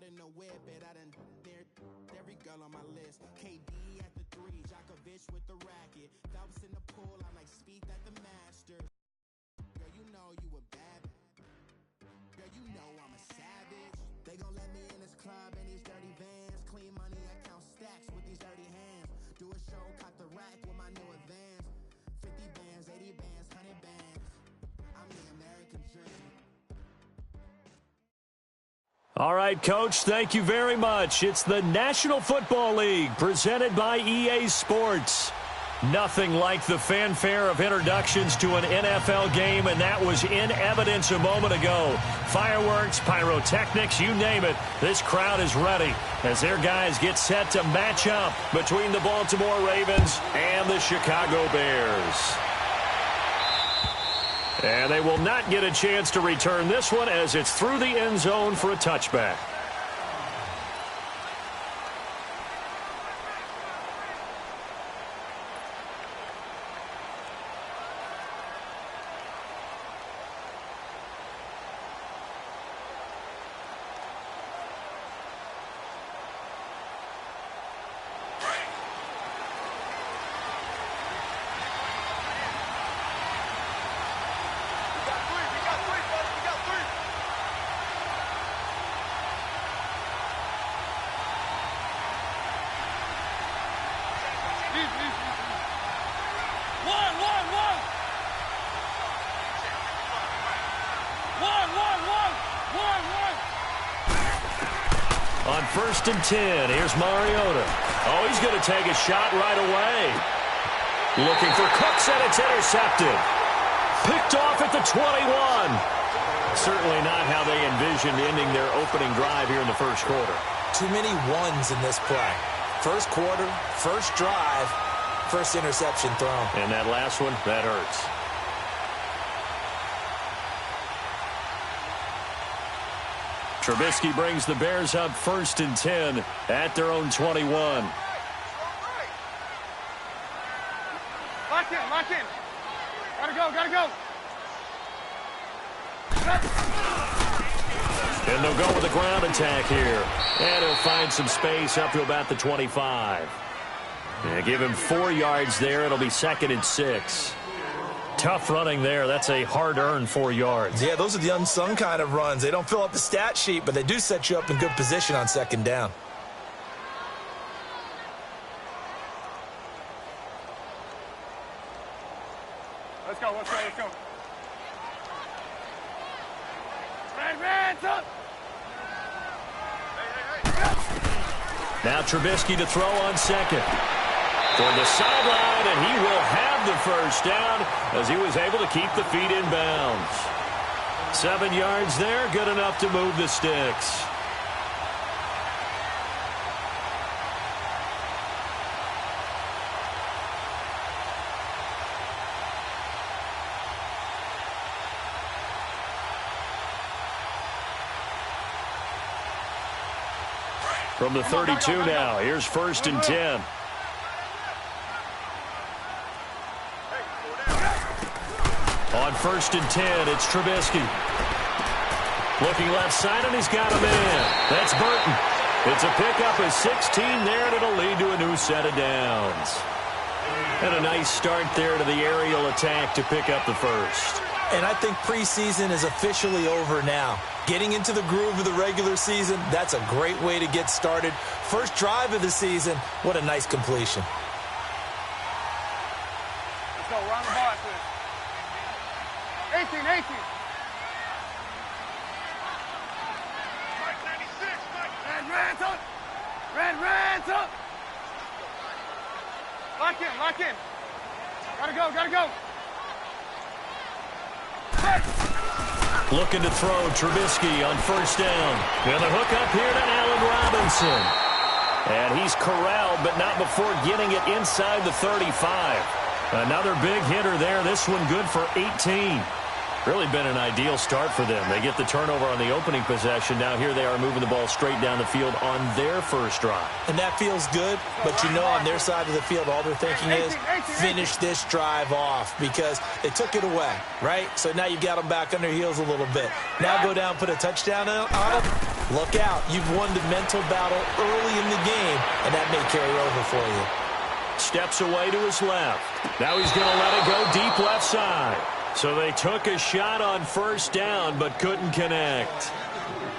in the whip, it I done near every girl on my list. KD at the 3, Djokovic with the racket. Phelps in the pool, I'm like Speed at the Masters. Girl, you know you a bad. Girl, you know I'm a savage. They gon' let me in this club in these dirty vans. Clean money, I count stacks with these dirty hands. Do a show, cut the rack with my new advance. 50 bands, 80 bands, 100 bands. I'm the American dream. All right, Coach, thank you very much. It's the National Football League presented by EA Sports. Nothing like the fanfare of introductions to an NFL game, and that was in evidence a moment ago. Fireworks, pyrotechnics, you name it. This crowd is ready as their guys get set to match up between the Baltimore Ravens and the Chicago Bears. And they will not get a chance to return this one as it's through the end zone for a touchback. On 1st and 10, here's Mariota. Oh, he's going to take a shot right away. Looking for Cooks, and it's intercepted. Picked off at the 21. Certainly not how they envisioned ending their opening drive here in the first quarter. Too many ones in this play. First quarter, first drive, first interception thrown. And that last one, that hurts. Trubisky brings the Bears up 1st and 10 at their own 21. Lock in, lock in. Gotta go. And they'll go with a ground attack here. And he'll find some space up to about the 25. Yeah, give him 4 yards there. It'll be 2nd and 6. Tough running there. That's a hard-earned 4 yards. Yeah, those are the unsung kind of runs. They don't fill up the stat sheet, but they do set you up in good position on 2nd down. Let's go. Red, up. Hey. Now Trubisky to throw on 2nd. For the sideline, and he will have the first down as he was able to keep the feet in bounds. 7 yards there, good enough to move the sticks. From the 32 now, here's 1st and 10. On 1st and 10, it's Trubisky. Looking left side, and he's got a man. That's Burton. It's a pickup of 16 there, and it'll lead to a new set of downs. And a nice start there to the aerial attack to pick up the first. And I think preseason is officially over now. Getting into the groove of the regular season, that's a great way to get started. First drive of the season, what a nice completion. Let's go, we're on the ball after this. 18. Mike 96, Mike. Red, up. Lock in. Gotta go. Looking to throw Trubisky on 1st down. And the hook up here to Allen Robinson. And he's corralled, but not before getting it inside the 35. Another big hitter there. This one good for 18. Really been an ideal start for them. They get the turnover on the opening possession. Now here they are moving the ball straight down the field on their first drive. And that feels good, but you know on their side of the field, all they're thinking is finish this drive off because they took it away, right? So now you got them back on their heels a little bit. Now go down, put a touchdown on them. Look out. You've won the mental battle early in the game, and that may carry over for you. Steps away to his left. Now he's going to let it go deep left side. So they took a shot on first down but couldn't connect.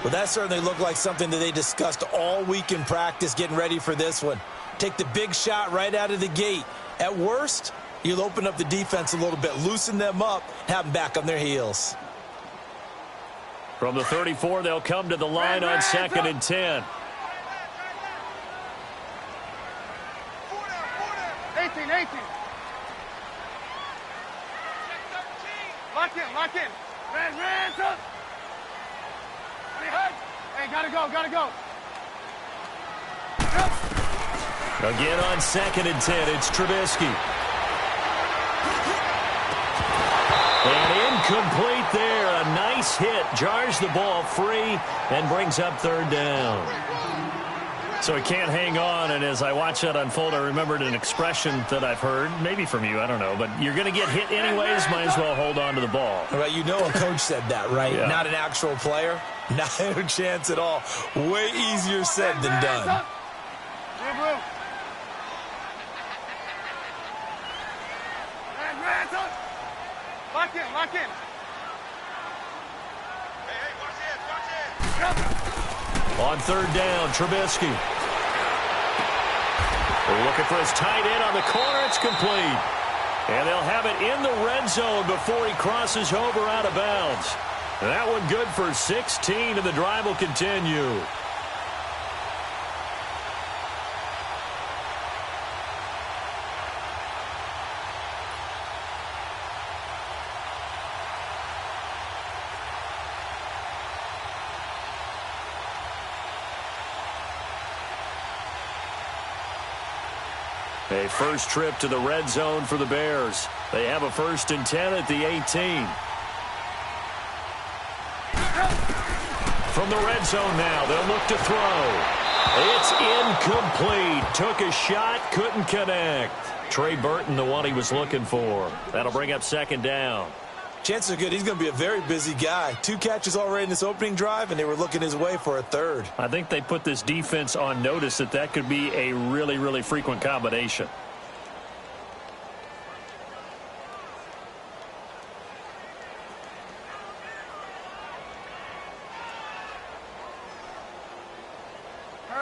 Well, that certainly looked like something that they discussed all week in practice getting ready for this one. Take the big shot right out of the gate. At worst, you'll open up the defense a little bit, loosen them up, have them back on their heels. From the 34, they'll come to the line on 2nd and 10. 18. Lock in. Red, up. Hey, gotta go. Again on 2nd and 10, it's Trubisky. And incomplete there. A nice hit. Jars the ball free and brings up 3rd down. So he can't hang on, and as I watch that unfold, I remembered an expression that I've heard, maybe from you, I don't know, but you're going to get hit anyways, might as well hold on to the ball. All right, you know a coach said that, right? Yeah. Not an actual player. Not a chance at all. Way easier said than done. Lock in. Hey, watch it. On 3rd down, Trubisky. We're looking for his tight end on the corner. It's complete. And they'll have it in the red zone before he crosses over out of bounds. And that one good for 16, and the drive will continue. A first trip to the red zone for the Bears. They have a 1st and 10 at the 18. From the red zone now, they'll look to throw. It's incomplete. Took a shot, couldn't connect. Trey Burton, the one he was looking for. That'll bring up 2nd down. Chances are good he's going to be a very busy guy. 2 catches already in this opening drive, and they were looking his way for a 3rd. I think they put this defense on notice that could be a really, really frequent combination.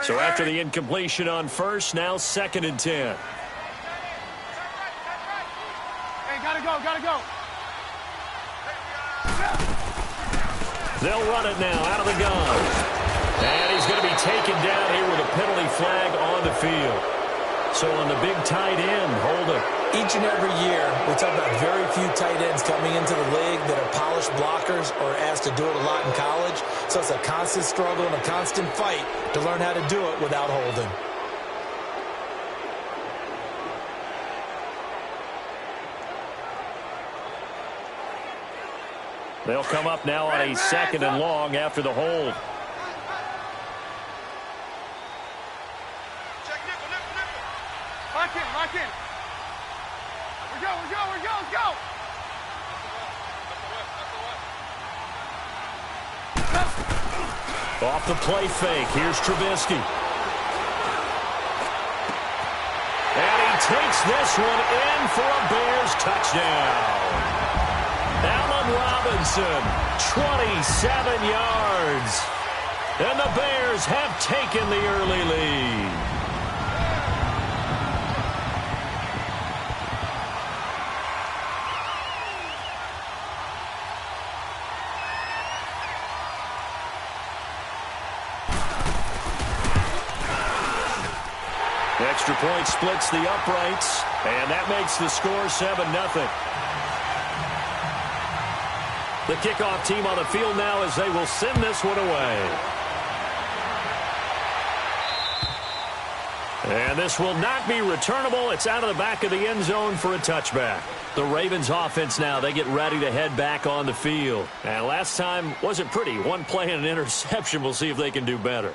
So after the incompletion on first, now 2nd and 10. Hey, gotta go. They'll run it now out of the gun. And he's going to be taken down here with a penalty flag on the field. So on the big tight end, holding. Each and every year, we talk about very few tight ends coming into the league that are polished blockers or asked to do it a lot in college. So it's a constant struggle and a constant fight to learn how to do it without holding. They'll come up now on a 2nd and long after the hold. Lock in. We go. Let's go. Off the play fake. Here's Trubisky. And he takes this one in for a Bears touchdown. Allen Robinson, 27 yards. And the Bears have taken the early lead. Extra point splits the uprights, and that makes the score 7-0. The kickoff team on the field now as they will send this one away. And this will not be returnable. It's out of the back of the end zone for a touchback. The Ravens offense now, they get ready to head back on the field. And last time wasn't pretty. One play and an interception. We'll see if they can do better.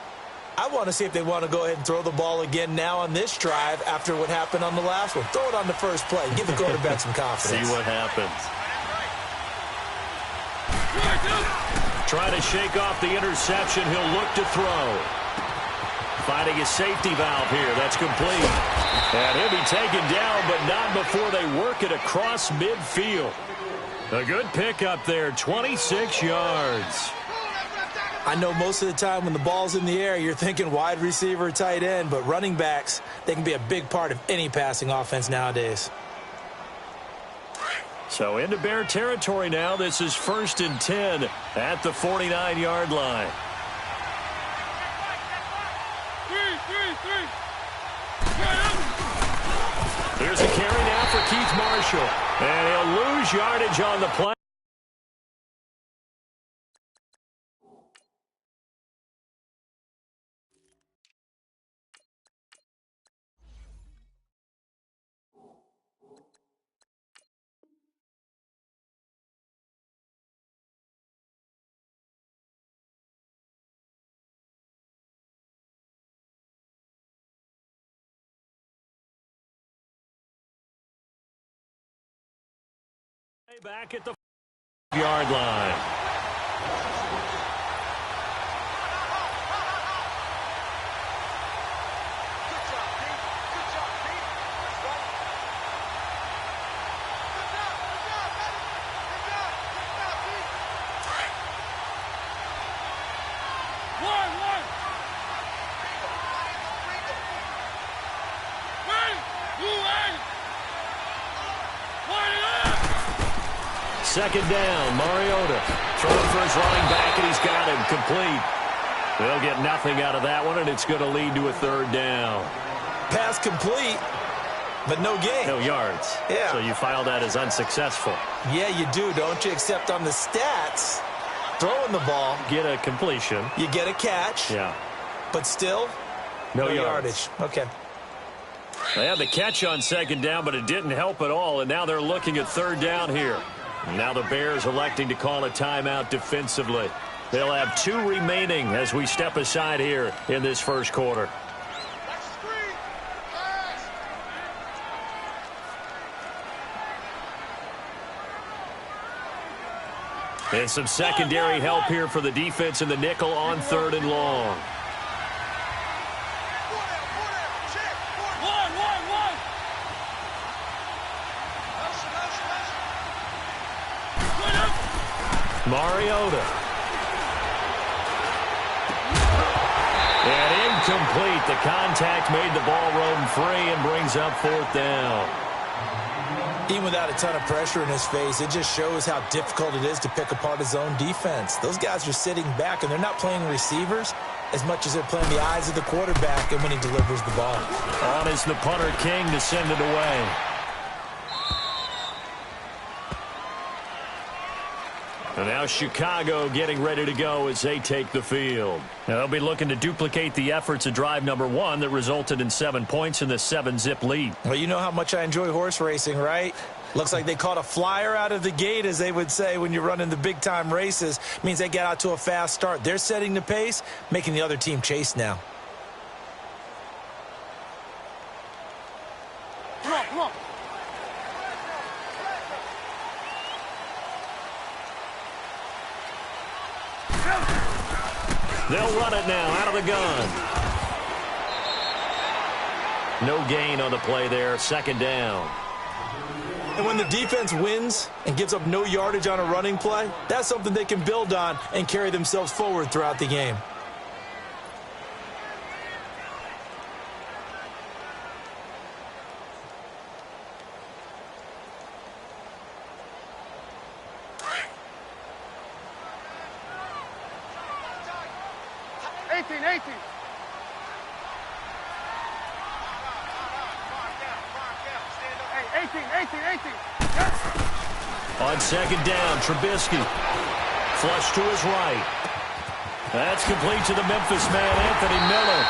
I want to see if they want to go ahead and throw the ball again now on this drive after what happened on the last one. Throw it on the first play. Give the quarterback some confidence. See what happens. trying to shake off the interception. He'll look to throw. Finding a safety valve here. That's complete. And he'll be taken down, but not before they work it across midfield. A good pickup there, 26 yards. I know most of the time when the ball's in the air, you're thinking wide receiver, tight end, but running backs, they can be a big part of any passing offense nowadays. So into Bear territory now. This is 1st and 10 at the 49-yard line. Here's a carry now for Keith Marshall. And he'll lose yardage on the play. Back at the yard line. Second down, Mariota throwing for his running back, and he's got him complete. They'll get nothing out of that one, and it's going to lead to a 3rd down. Pass complete, but no gain. No yards. Yeah. So you file that as unsuccessful. Yeah, you do, don't you? Except on the stats, throwing the ball. Get a completion. You get a catch. Yeah. But still, no yardage. Okay. They had the catch on 2nd down, but it didn't help at all, and now they're looking at 3rd down here. Now the Bears electing to call a timeout defensively. They'll have 2 remaining as we step aside here in this 1st quarter. And some secondary help here for the defense in the nickel on 3rd and long. Mariota. And incomplete. The contact made the ball roam free and brings up 4th down. Even without a ton of pressure in his face, it just shows how difficult it is to pick apart his own defense. Those guys are sitting back, and they're not playing receivers as much as they're playing the eyes of the quarterback and when he delivers the ball. On is the punter, King, to send it away. And now Chicago getting ready to go as they take the field. Now they'll be looking to duplicate the efforts of drive number 1 that resulted in 7 points in the 7-zip lead. Well, you know how much I enjoy horse racing, right? Looks like they caught a flyer out of the gate, as they would say when you're running the big-time races. Means they get out to a fast start. They're setting the pace, making the other team chase now. Come on, come on. They'll run it now out of the gun. No gain on the play there. 2nd down. And when the defense wins and gives up no yardage on a running play, that's something they can build on and carry themselves forward throughout the game. On 2nd down, Trubisky. Flush to his right. That's complete to the Memphis man, Anthony Miller.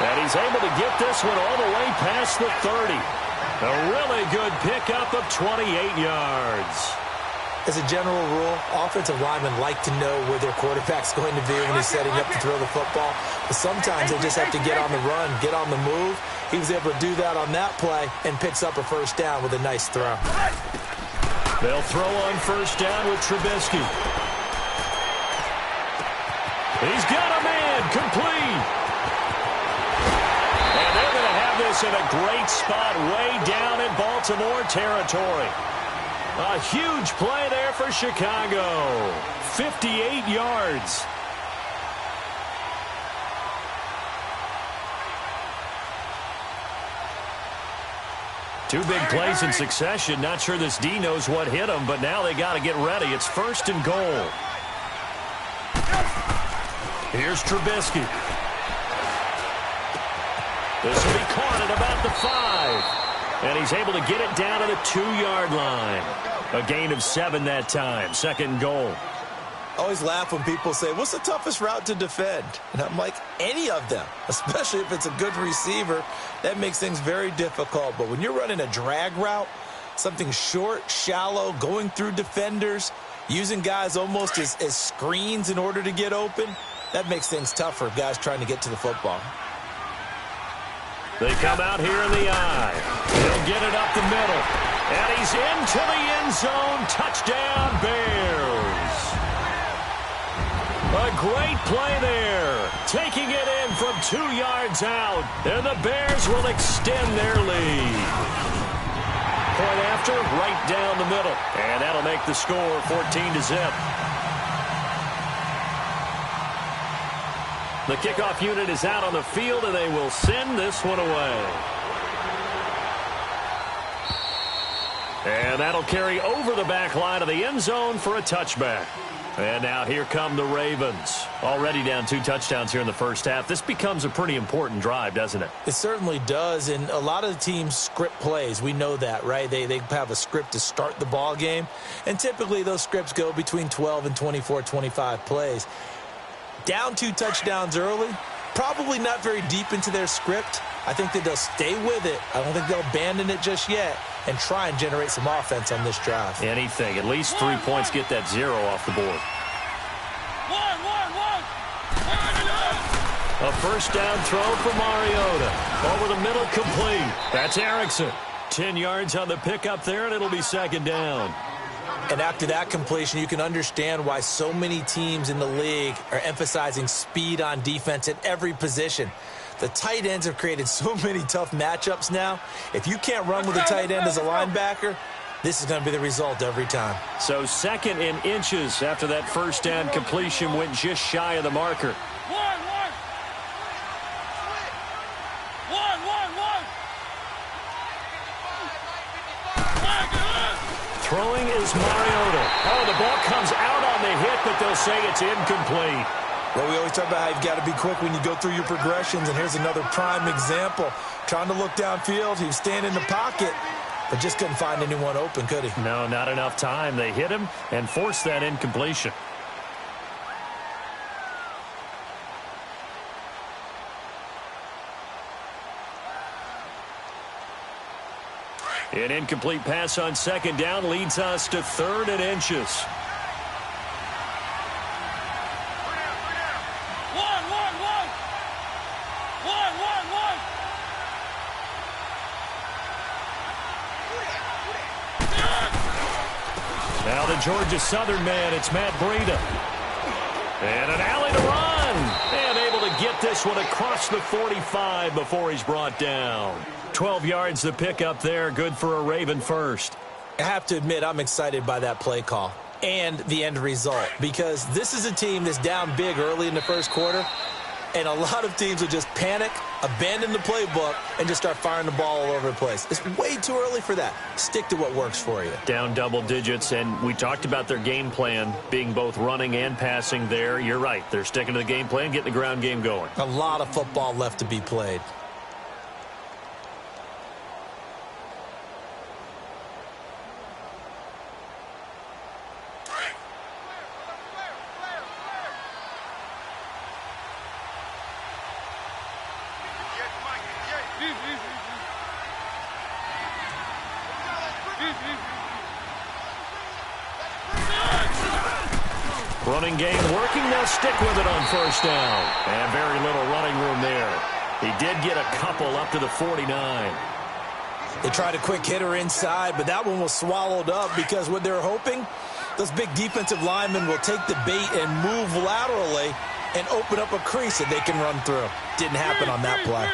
And he's able to get this one all the way past the 30. A really good pickup of 28 yards. As a general rule, offensive linemen like to know where their quarterback's going to be when he's setting up to throw the football. But sometimes they just have to get on the run, get on the move. He was able to do that on that play and picks up a 1st down with a nice throw. They'll throw on 1st down with Trubisky. He's got a man, complete. And they're going to have this in a great spot way down in Baltimore territory. A huge play there for Chicago. 58 yards. Two big plays in succession. Not sure this D knows what hit him, but now they got to get ready. It's 1st and goal. Here's Trubisky. This will be caught at about the 5. And he's able to get it down to the 2-yard line. A gain of 7 that time. 2nd and goal. I always laugh when people say, what's the toughest route to defend? And I'm like, any of them, especially if it's a good receiver. That makes things very difficult. But when you're running a drag route, something short, shallow, going through defenders, using guys almost as screens in order to get open, that makes things tough for guys trying to get to the football. They come out here in the eye. He'll get it up the middle. And he's into the end zone. Touchdown, Bears. A great play there. Taking it in from 2 yards out. And the Bears will extend their lead. Point after, right down the middle. And that'll make the score 14-0. The kickoff unit is out on the field, and they will send this one away. And that'll carry over the back line of the end zone for a touchback. And now here come the Ravens. Already down 2 touchdowns here in the first half. This becomes a pretty important drive, doesn't it? It certainly does, and a lot of the teams script plays. We know that, right? They have a script to start the ball game, and typically those scripts go between 12 and 24, 25 plays. Down 2 touchdowns early, probably not very deep into their script. I think that they'll stay with it. I don't think they'll abandon it just yet and try and generate some offense on this drive. Anything. At least 3 points, get that 0 off the board. A first down throw for Mariota. Over the middle, complete. That's Erickson. 10 yards on the pickup there, and it'll be 2nd down. And after that completion, you can understand why so many teams in the league are emphasizing speed on defense at every position. The tight ends have created so many tough matchups now. If you can't run with a tight end as a linebacker, this is going to be the result every time. So 2nd and inches after that first down completion went just shy of the marker. Throwing is Mariota. Oh, the ball comes out on the hit, but they'll say it's incomplete. Well, we always talk about how you've got to be quick when you go through your progressions, and here's another prime example. Trying to look downfield, he was standing in the pocket, but just couldn't find anyone open, could he? No, not enough time. They hit him and forced that incompletion. An incomplete pass on 2nd down leads us to 3rd and inches. Now the Georgia Southern man, it's Matt Breida. And an alley to run. And able to get this one across the 45 before he's brought down. 12 yards to pick up there. Good for a Raven first. I have to admit, I'm excited by that play call and the end result, because this is a team that's down big early in the first quarter, and a lot of teams will just panic, abandon the playbook, and just start firing the ball all over the place. It's way too early for that. Stick to what works for you. Down double digits, and we talked about their game plan being both running and passing there. You're right. They're sticking to the game plan, getting the ground game going. A lot of football left to be played. Running game working. They'll stick with it on first down. And very little running room there. He did get a couple up to the 49. They tried a quick hitter inside, but that one was swallowed up because what they're hoping, those big defensive linemen will take the bait and move laterally and open up a crease that they can run through. Didn't happen on that play.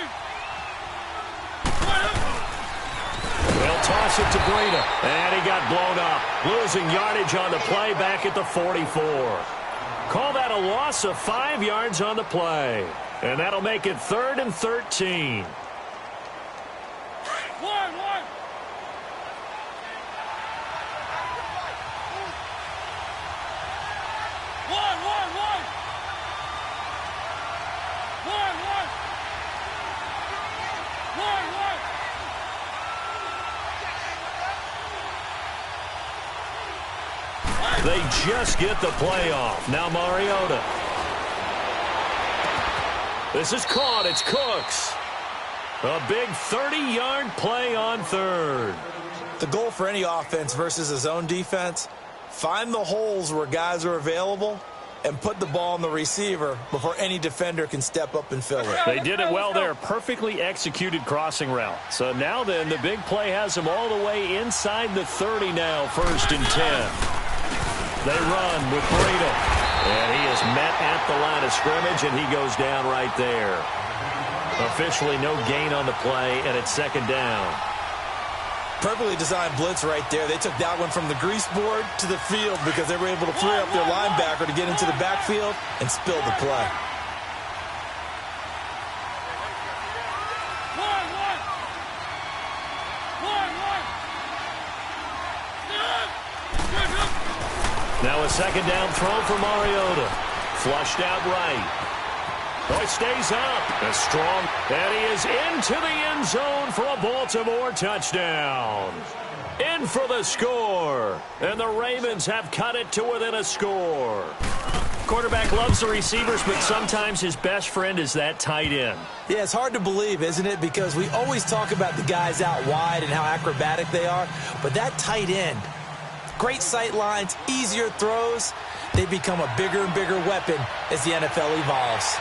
They'll toss it to Breida, and he got blown up. Losing yardage on the play back at the 44. Call that a loss of 5 yards on the play. And that'll make it 3rd and 13. They just get the play off. Now Mariota. This is caught. It's Cooks. A big 30-yard play on 3rd. The goal for any offense versus a zone defense, find the holes where guys are available and put the ball on the receiver before any defender can step up and fill it. They did it well there. Perfectly executed crossing route. So now then, the big play has them all the way inside the 30 now, 1st and 10. They run with Breida. And he is met at the line of scrimmage, and he goes down right there. Officially no gain on the play, and it's 2nd down. Perfectly designed blitz right there. They took that one from the grease board to the field because they were able to free up their linebacker to get into the backfield and spill the play. Now a 2nd down throw for Mariota. Flushed out right. Oh, it stays up. A strong. And he is into the end zone for a Baltimore touchdown. In for the score. And the Ravens have cut it to within a score. Quarterback loves the receivers, but sometimes his best friend is that tight end. Yeah, it's hard to believe, isn't it? Because we always talk about the guys out wide and how acrobatic they are. But that tight end, great sight lines, easier throws, they become a bigger and bigger weapon as the NFL evolves.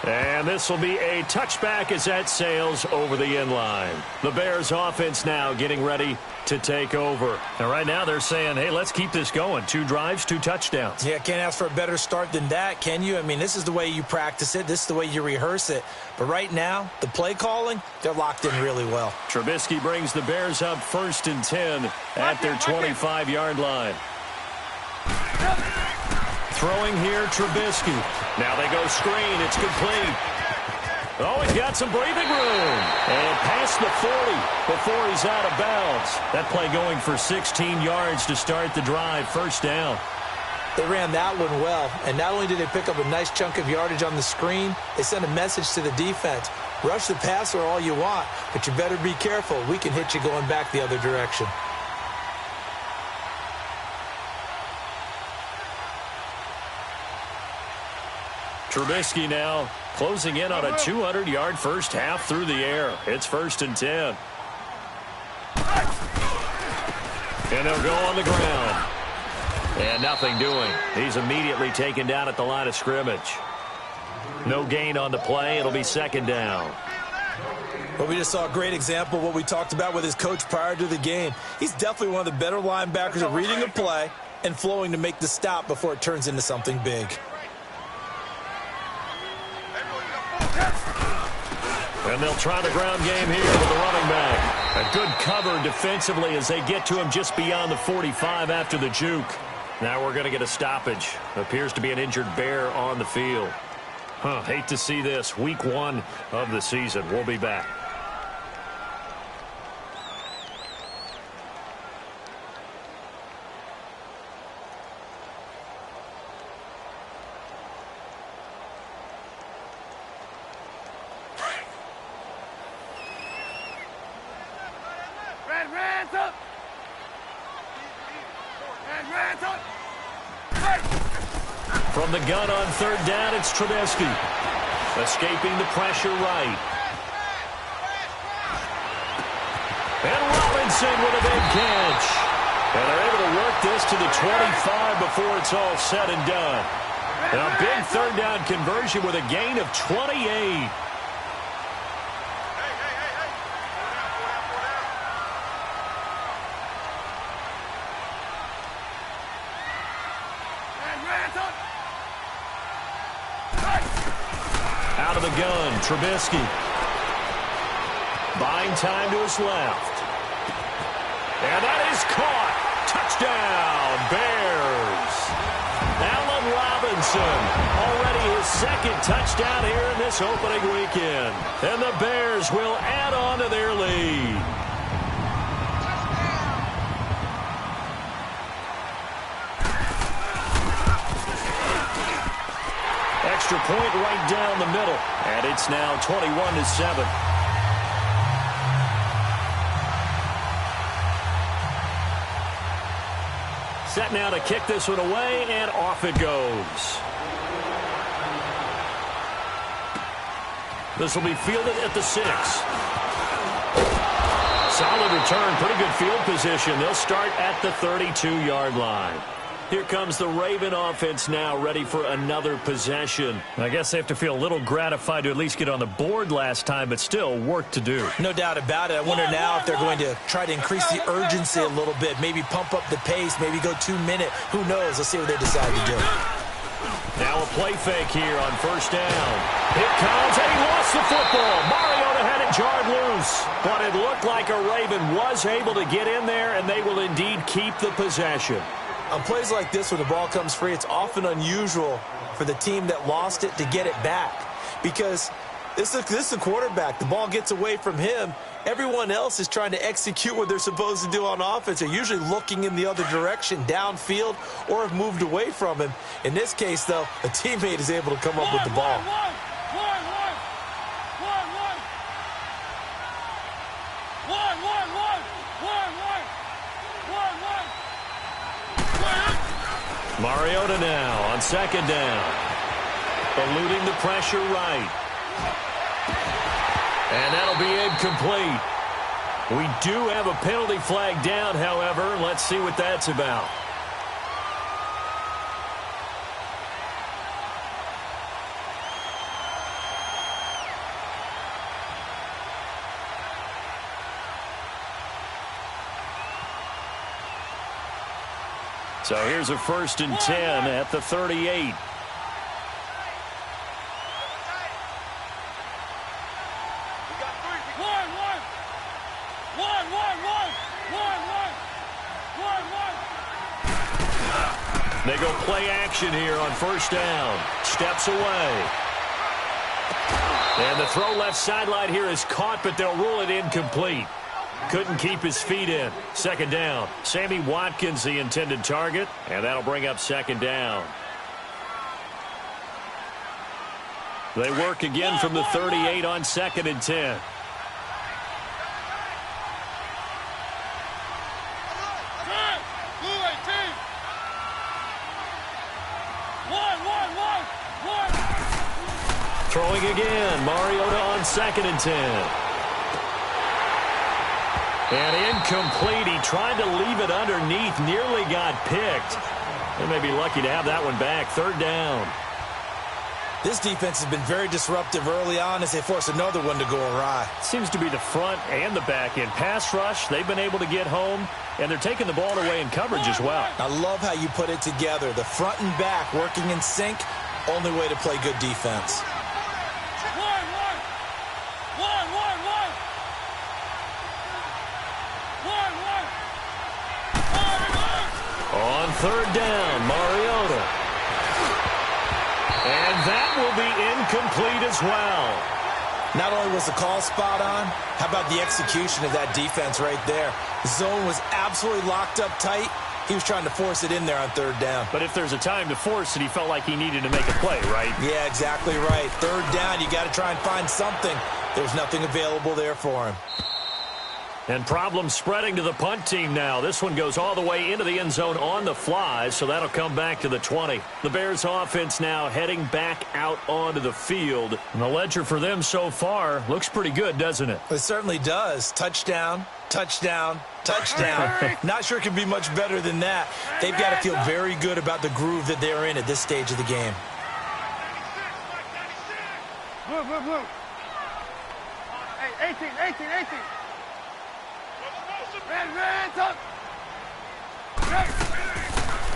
And this will be a touchback as that sails over the end line. The Bears offense now getting ready to take over. And right now they're saying, hey, let's keep this going. 2 drives, 2 touchdowns. Yeah, can't ask for a better start than that, can you? I mean, this is the way you practice it. This is the way you rehearse it. But right now, the play calling, they're locked in really well. Trubisky brings the Bears up 1st and 10 at their 25-yard line. Throwing here, Trubisky. Now they go screen. It's complete. Oh, he's got some breathing room. And past the 40 before he's out of bounds. That play going for 16 yards to start the drive. 1st down. They ran that one well. And not only did they pick up a nice chunk of yardage on the screen, they sent a message to the defense. Rush the passer all you want, but you better be careful. We can hit you going back the other direction. Trubisky now closing in on a 200-yard first half through the air. It's 1st and 10. And they'll go on the ground. And nothing doing. He's immediately taken down at the line of scrimmage. No gain on the play. It'll be 2nd down. Well, we just saw a great example of what we talked about with his coach prior to the game. He's definitely one of the better linebackers at reading a play and flowing to make the stop before it turns into something big. And they'll try the ground game here with the running back. A good cover defensively as they get to him just beyond the 45 after the juke. Now we're going to get a stoppage. Appears to be an injured Bear on the field. Hate to see this. Week 1 of the season. We'll be back. From the gun on 3rd down, it's Trubisky. Escaping the pressure right. And Robinson with a big catch. And they're able to work this to the 25 before it's all said and done. And a big 3rd down conversion with a gain of 28. Out of the gun, Trubisky. Buying time to his left. And that is caught. Touchdown, Bears. Allen Robinson, already his second touchdown here in this opening weekend. And the Bears will add on to their lead. Extra point right down the middle. And it's now 21-7. Set now to kick this one away, and off it goes. This will be fielded at the 6. Solid return, pretty good field position. They'll start at the 32-yard line. Here comes the Raven offense now, ready for another possession. I guess they have to feel a little gratified to at least get on the board last time, but still work to do. No doubt about it. I wonder now if they're going to try to increase the urgency a little bit, maybe pump up the pace, maybe go 2-minute. Who knows? Let's see what they decide to do. Now a play fake here on first down. Here comes, and he lost the football. Mariota had it jarred loose, but it looked like a Raven was able to get in there, and they will indeed keep the possession. On plays like this, when the ball comes free, it's often unusual for the team that lost it to get it back. Because this is the quarterback. The ball gets away from him. Everyone else is trying to execute what they're supposed to do on offense. They're usually looking in the other direction, downfield, or have moved away from him. In this case, though, a teammate is able to come up with the ball. Mariota now on second down. Eluding the pressure right. And that'll be incomplete. We do have a penalty flag down, however. Let's see what that's about. So here's a 1st and 10 at the 38. They go play action here on first down. Steps away. And the throw left sideline here is caught, but they'll rule it incomplete. Couldn't keep his feet in. Second down. Sammy Watkins, the intended target, and that'll bring up second down. They work again from the 38 on 2nd and 10. Throwing again. Mariota on 2nd and 10. And incomplete. He tried to leave it underneath. Nearly got picked. They may be lucky to have that one back. 3rd down. This defense has been very disruptive early on as they force another one to go awry. Seems to be the front and the back end. Pass rush, they've been able to get home, and they're taking the ball away in coverage as well. I love how you put it together. The front and back working in sync. Only way to play good defense. On 3rd down, Mariota. And that will be incomplete as well. Not only was the call spot on, how about the execution of that defense right there? The zone was absolutely locked up tight. He was trying to force it in there on 3rd down. But if there's a time to force it, he felt like he needed to make a play, right? Yeah, exactly right. 3rd down, you got to try and find something. There's nothing available there for him. And problems spreading to the punt team now. This one goes all the way into the end zone on the fly, so that'll come back to the 20. The Bears offense now heading back out onto the field. And the ledger for them so far looks pretty good, doesn't it? It certainly does. Touchdown, touchdown, touchdown. Not sure it can be much better than that. They've got to feel very good about the groove that they're in at this stage of the game. Blue. Hey, 18.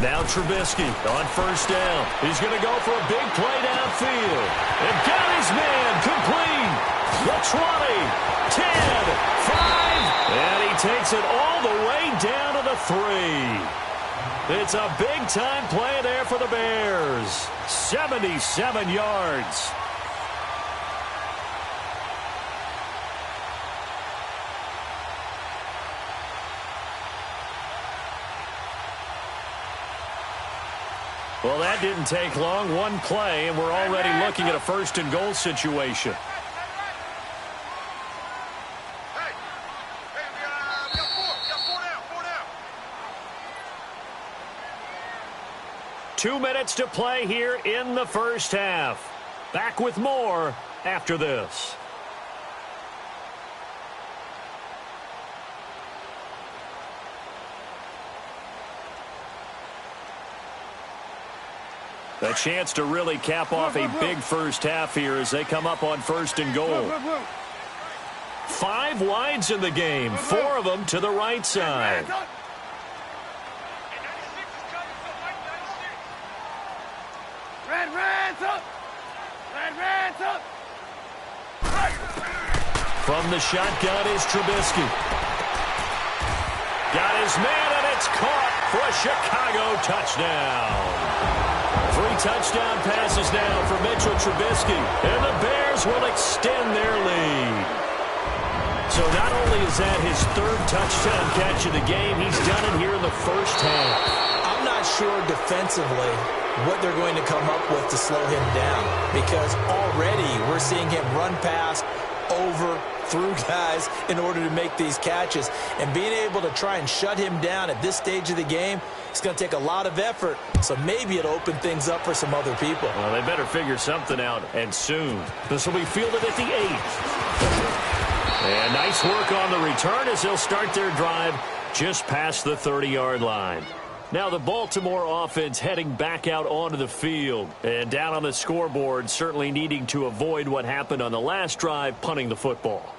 Now Trubisky on 1st down. He's going to go for a big play downfield. And got his man 20, 10, 5, and he takes it all the way down to the 3. It's a big-time play there for the Bears. 77 yards. Well, that didn't take long. One play, and we're already looking at a first-and-goal situation. Two minutes to play here in the first half. Back with more after this. A chance to really cap off a big first half here as they come up on first and goal. 5 wides in the game, 4 of them to the right side. From the shotgun is Trubisky. Got his man, and it's caught for a Chicago touchdown. 3 touchdown passes now for Mitchell Trubisky, and the Bears will extend their lead. So not only is that his 3rd touchdown catch of the game, he's done it here in the first half. I'm not sure defensively what they're going to come up with to slow him down, because already we're seeing him run past, over, through guys in order to make these catches. And being able to try and shut him down at this stage of the game, it's going to take a lot of effort. So maybe it'll open things up for some other people. Well, they better figure something out, and soon. This will be fielded at the 8th. And nice work on the return as they'll start their drive just past the 30-yard line. Now the Baltimore offense heading back out onto the field. And down on the scoreboard, certainly needing to avoid what happened on the last drive, punting the football.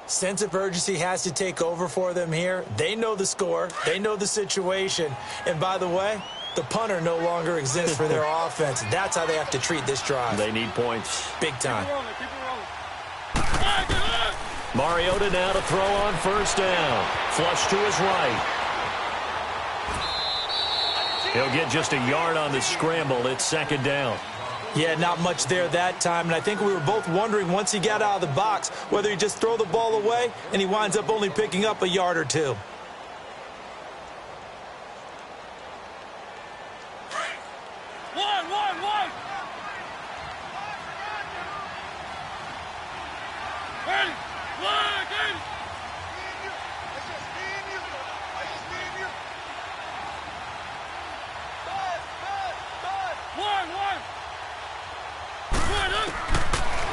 Sense of urgency has to take over for them here. They know the score. They know the situation. And by the way, the punter no longer exists for their offense. That's how they have to treat this drive. They need points. Big time. Mariota now to throw on first down. Flush to his right. He'll get just a yard on the scramble. It's 2nd down. Yeah, not much there that time. And I think we were both wondering once he got out of the box whether he just throw the ball away and he winds up only picking up a yard or 2.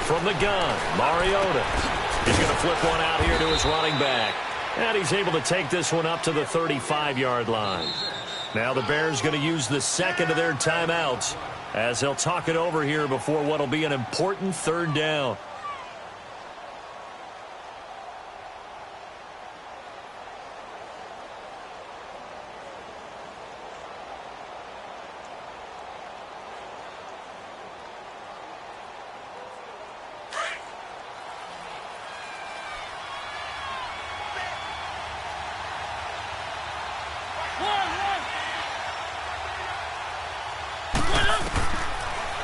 From the gun, Mariota. He's going to flip one out here to his running back. And he's able to take this one up to the 35-yard line. Now the Bears going to use the 2nd of their timeouts as they'll talk it over here before what will be an important 3rd down.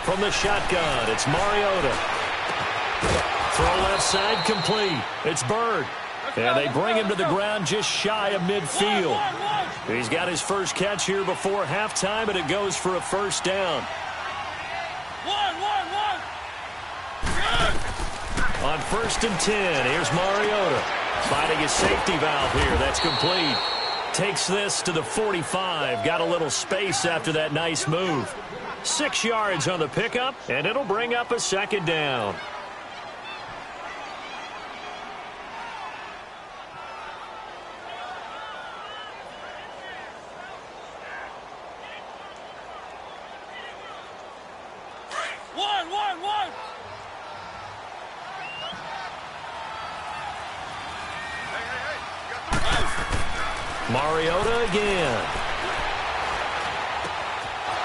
From the shotgun, it's Mariota. Throw left side, complete. It's Bird. And they bring him to the ground just shy of midfield. He's got his first catch here before halftime, and it goes for a first down. On 1st and 10, here's Mariota. Finding his safety valve here. That's complete. Takes this to the 45. Got a little space after that nice move. 6 yards on the pickup, and it'll bring up a 2nd down. Mariota again.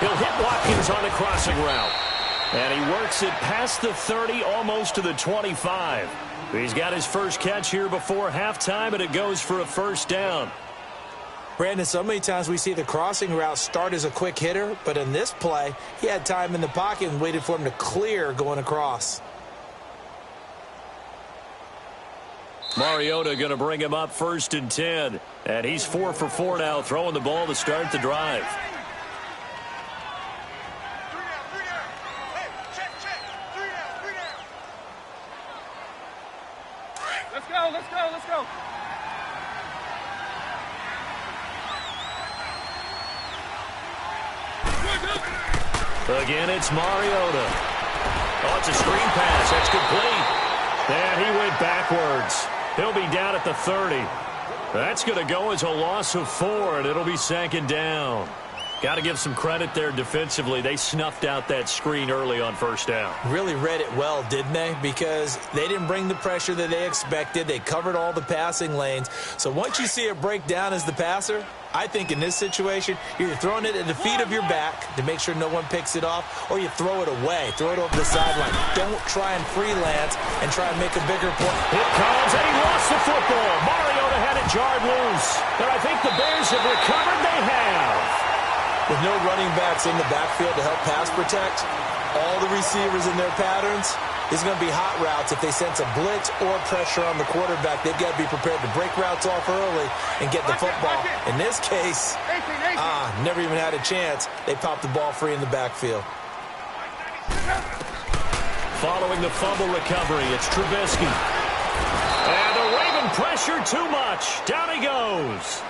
He'll hit Watkins on the crossing route. And he works it past the 30, almost to the 25. He's got his first catch here before halftime, and it goes for a first down. Brandon, so many times we see the crossing route start as a quick hitter, but in this play, he had time in the pocket and waited for him to clear going across. Mariota going to bring him up 1st and 10. And he's 4 for 4 now, throwing the ball to start the drive. Let's go. Again, it's Mariota. Oh, it's a screen pass. That's complete. And he went backwards. He'll be down at the 30. That's going to go as a loss of 4, and it'll be 2nd down. Got to give some credit there defensively. They snuffed out that screen early on 1st down. Really read it well, didn't they? Because they didn't bring the pressure that they expected. They covered all the passing lanes. So once you see it break down as the passer, I think in this situation, you're throwing it at the feet of your back to make sure no one picks it off, or you throw it away, throw it over the sideline. Don't try and freelance and try and make a bigger play. Here it comes, and he lost the football. Mariota had it jarred loose. And I think the Bears have recovered. They have. With no running backs in the backfield to help pass protect, all the receivers in their patterns, it's going to be hot routes. If they sense a blitz or pressure on the quarterback, they've got to be prepared to break routes off early and get the football. In this case, never even had a chance. They popped the ball free in the backfield. Following the fumble recovery, it's Trubisky. And the Raven pressure too much. Down he goes.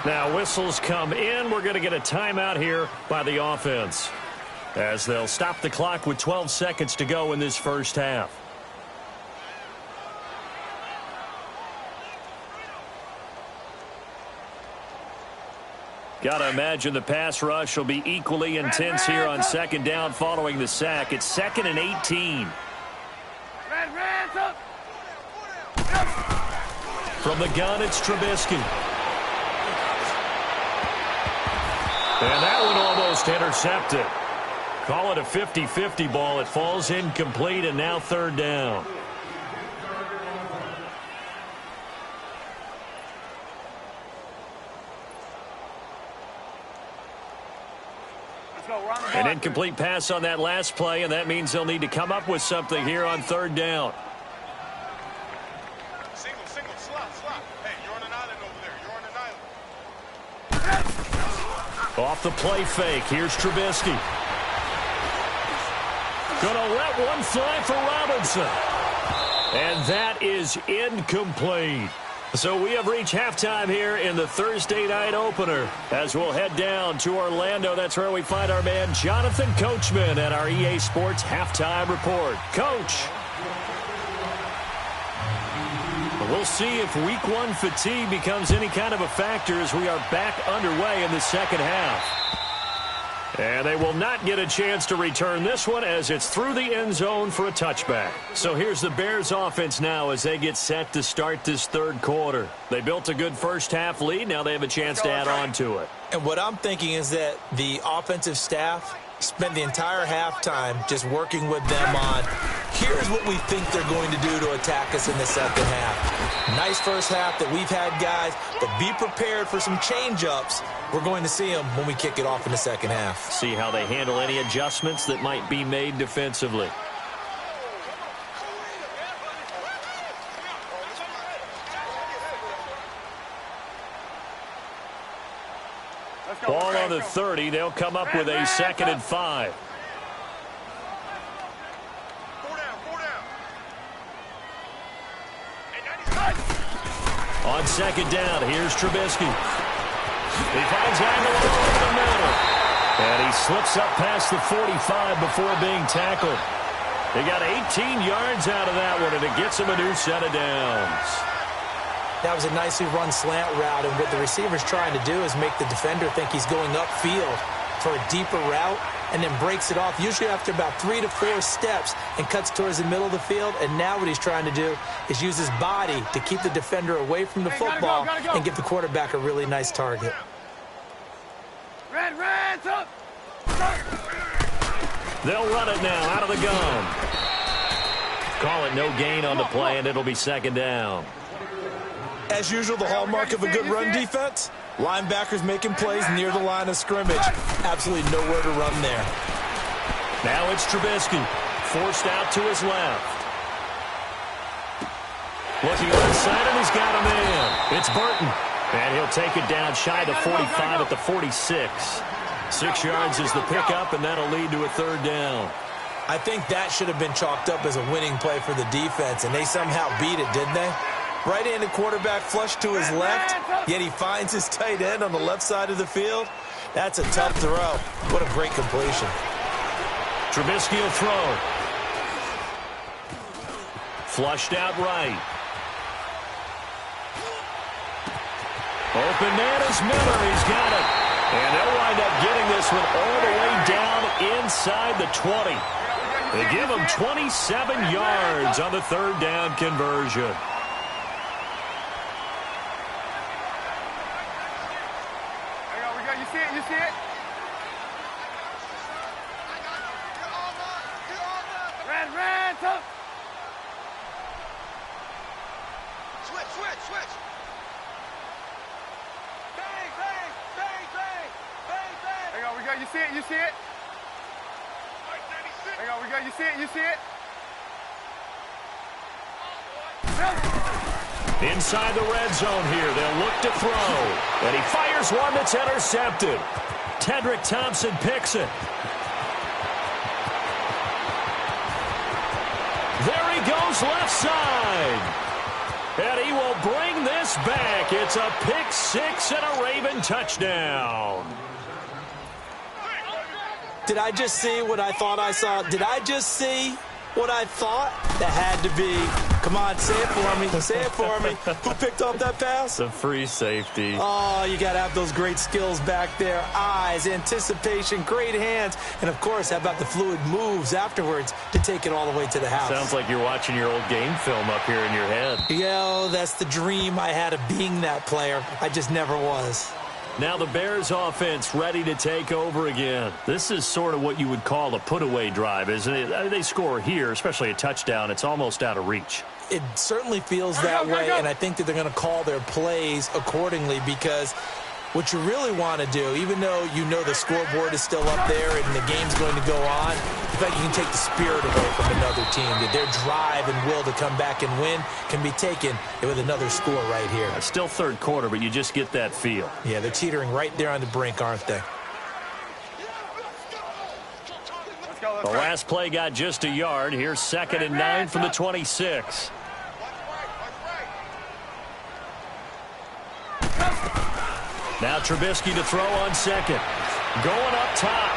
Now whistles come in. We're going to get a timeout here by the offense, as they'll stop the clock with 12 seconds to go in this first half. Got to imagine the pass rush will be equally intense here on 2nd down following the sack. It's 2nd and 18. From the gun, it's Trubisky. And that one almost intercepted. Call it a 50-50 ball. It falls incomplete, and now 3rd down. An incomplete pass on that last play, and that means they'll need to come up with something here on 3rd down. Single, slot. Hey, you're on an island over there. You're on an island. Off the play fake, here's Trubisky. Gonna let one fly for Robinson. And that is incomplete. So we have reached halftime here in the Thursday night opener. As we'll head down to Orlando, that's where we find our man Jonathan Coachman at our EA Sports Halftime Report. Coach. We'll see if Week 1 fatigue becomes any kind of a factor as we are back underway in the 2nd half. And they will not get a chance to return this one as it's through the end zone for a touchback. So here's the Bears offense now as they get set to start this 3rd quarter. They built a good first half lead. Now they have a chance to add on to it. And what I'm thinking is that the offensive staff spent the entire halftime just working with them on, here's what we think they're going to do to attack us in the 2nd half. Nice first half that we've had, guys, but be prepared for some change-ups. We're going to see them when we kick it off in the 2nd half. See how they handle any adjustments that might be made defensively. Ball on the 30. They'll come up with a 2nd and 5. On 2nd down, here's Trubisky. He finds Aguilar over the middle. And he slips up past the 45 before being tackled. They got 18 yards out of that one, and it gets him a new set of downs. That was a nicely run slant route, and what the receiver's trying to do is make the defender think he's going upfield for a deeper route and then breaks it off, usually after about 3 to 4 steps, and cuts towards the middle of the field. And now what he's trying to do is use his body to keep the defender away from the football and give the quarterback a really nice target. They'll run it now out of the gun. Call it no gain on the play, and it'll be second down. As usual, the hallmark of a good run defense, linebackers making plays near the line of scrimmage. Absolutely nowhere to run there. Now it's Trubisky, forced out to his left. Looking left side, and he's got him in. It's Burton, and he'll take it down shy of the 45 at the 46. 6 yards is the pickup, and that'll lead to a third down. I think that should have been chalked up as a winning play for the defense, and they somehow beat it, didn't they? Right-handed quarterback flush to his left, yet he finds his tight end on the left side of the field. That's a tough throw. What a great completion. Trubisky will throw. Flushed out right. Open man is Miller. He's got it. And they'll wind up getting this one all the way down inside the 20. They give him 27 yards on the third down conversion. You see it? You see it? Ran, tough. Switch. Bang. There you go. You see it? There you go. You see it? Inside the red zone here, they'll look to throw. And he fires one that's intercepted. Tedrick Thompson picks it. There he goes left side. And he will bring this back. It's a pick six and a Raven touchdown. Did I just see what I thought I saw? Did I just see what I thought? That had to be. Come on, say it for me. Say it for me. Who picked up that pass? The free safety. Oh, you got to have those great skills back there. Eyes, anticipation, great hands. And, of course, how about the fluid moves afterwards to take it all the way to the house? Sounds like you're watching your old game film up here in your head. Yo, that's the dream I had of being that player. I just never was. Now the Bears offense ready to take over again. This is sort of what you would call a put-away drive, isn't it? They score here, especially a touchdown. It's almost out of reach. It certainly feels that way, and I think that they're going to call their plays accordingly because what you really want to do, even though you know the scoreboard is still up there and the game's going to go on, in fact, you can take the spirit away from another team. That their drive and will to come back and win can be taken with another score right here. It's still third quarter, but you just get that feel. Yeah, they're teetering right there on the brink, aren't they? The last play got just a yard. Here's 2nd and 9 from the 26. Now Trubisky to throw on second. Going up top.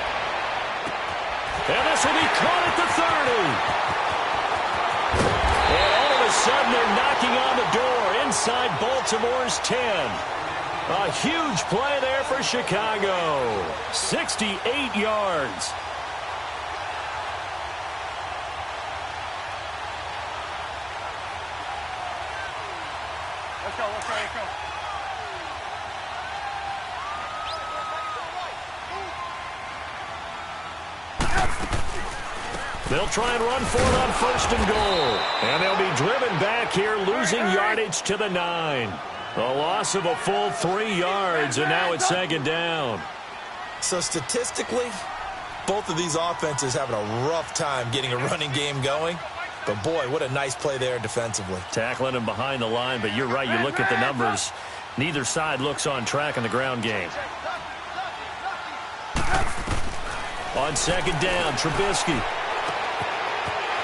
And this will be caught at the 30. And all of a sudden they're knocking on the door inside Baltimore's 10. A huge play there for Chicago. 68 yards. Let's go. They'll try and run for it on 1st and goal. And they'll be driven back here, losing yardage to the 9. A loss of a full 3 yards, and now it's 2nd down. So statistically, both of these offenses having a rough time getting a running game going. But, boy, what a nice play there defensively. Tackling him behind the line, but you're right. You look at the numbers. Neither side looks on track in the ground game. On 2nd down, Trubisky.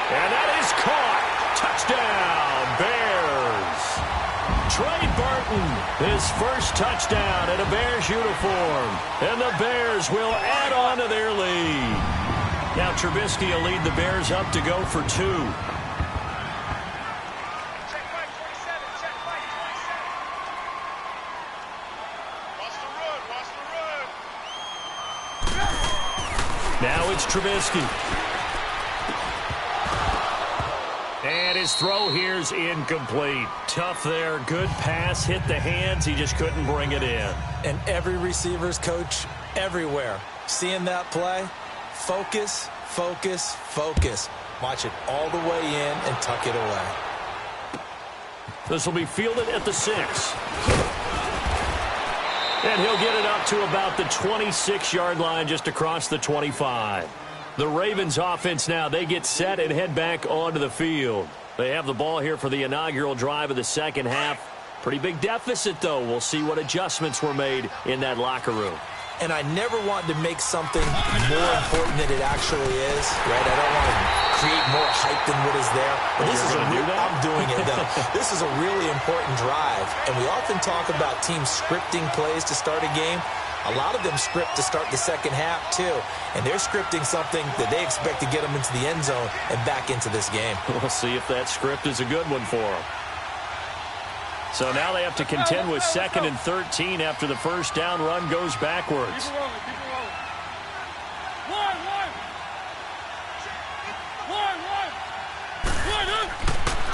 And that is caught. Touchdown, Bears. Trey Burton, his first touchdown in a Bears uniform. And the Bears will add on to their lead. Now Trubisky will lead the Bears up to go for 2. Now it's Trubisky. And his throw here's incomplete. Tough there. Good pass. Hit the hands. He just couldn't bring it in. And every receiver's coach everywhere seeing that play. Focus, focus, focus. Watch it all the way in and tuck it away. This will be fielded at the 6. And he'll get it up to about the 26-yard line, just across the 25. The Ravens offense now, they get set and head back onto the field. They have the ball here for the inaugural drive of the second half. Pretty big deficit, though. We'll see what adjustments were made in that locker room. And I never wanted to make something more important than it actually is, right? I don't want to create more hype than what is there. But this is I'm doing it, though. This is a really important drive. And we often talk about teams scripting plays to start a game. A lot of them script to start the second half, too. And they're scripting something that they expect to get them into the end zone and back into this game. We'll see if that script is a good one for them. So now they have to contend with 2nd and 13 after the first down run goes backwards. Keep it rolling, keep it rolling. One.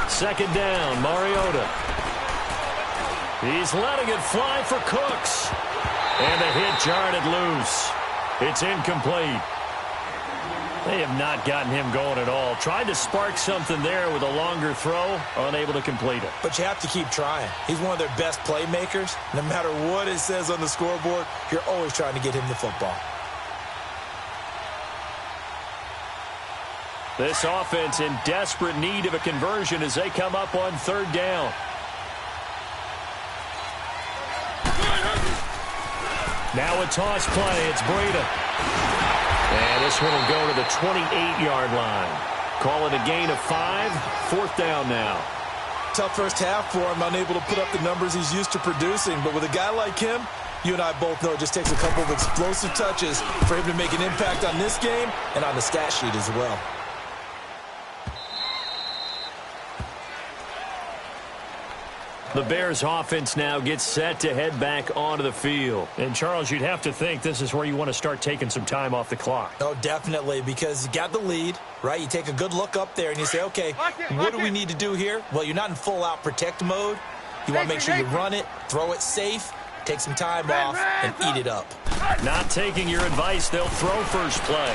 Second down, Mariota. He's letting it fly for Cooks. And the hit jarred it loose. It's incomplete. They have not gotten him going at all. Tried to spark something there with a longer throw, unable to complete it. But you have to keep trying. He's one of their best playmakers. No matter what it says on the scoreboard, you're always trying to get him the football. This offense in desperate need of a conversion as they come up on 3rd down. Now a toss play. It's Breida. And this one will go to the 28-yard line. Call it a gain of 5. 4th down now. Tough first half for him, unable to put up the numbers he's used to producing. But with a guy like him, you and I both know it just takes a couple of explosive touches for him to make an impact on this game and on the stat sheet as well. The Bears offense now gets set to head back onto the field. And, Charles, you'd have to think this is where you want to start taking some time off the clock. Oh, definitely, because you got the lead, right? You take a good look up there and you say, okay, what do we need to do here? Well, you're not in full-out protect mode. You want to make sure you run it, throw it safe, take some time off, and eat it up. Not taking your advice, they'll throw first play.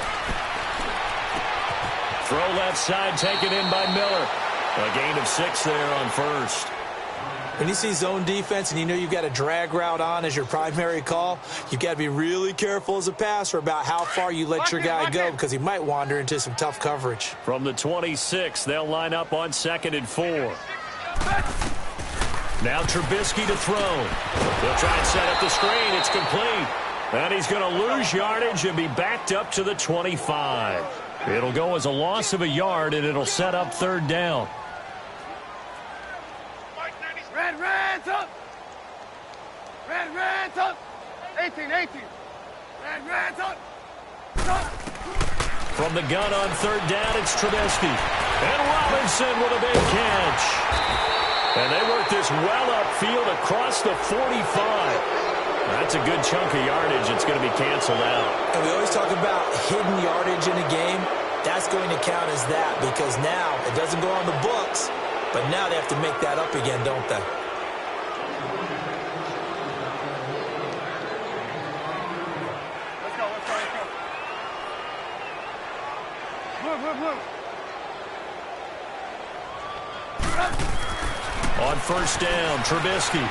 Throw left side, taken in by Miller. A gain of 6 there on first. When you see zone defense and you know you've got a drag route on as your primary call, you've got to be really careful as a passer about how far you let your guy go because he might wander into some tough coverage. From the 26, they'll line up on 2nd and 4. Now Trubisky to throw. They'll try and set up the screen. It's complete. And he's going to lose yardage and be backed up to the 25. It'll go as a loss of a yard, and it'll set up 3rd down. Red, up. Red, up. 18. Red, up. From the gun on 3rd down, it's Trubisky. And Robinson with a big catch. And they work this well upfield across the 45. That's a good chunk of yardage. It's going to be canceled out. And we always talk about hidden yardage in a game. That's going to count as that because now it doesn't go on the books, but now they have to make that up again, don't they? On 1st down, Trubisky.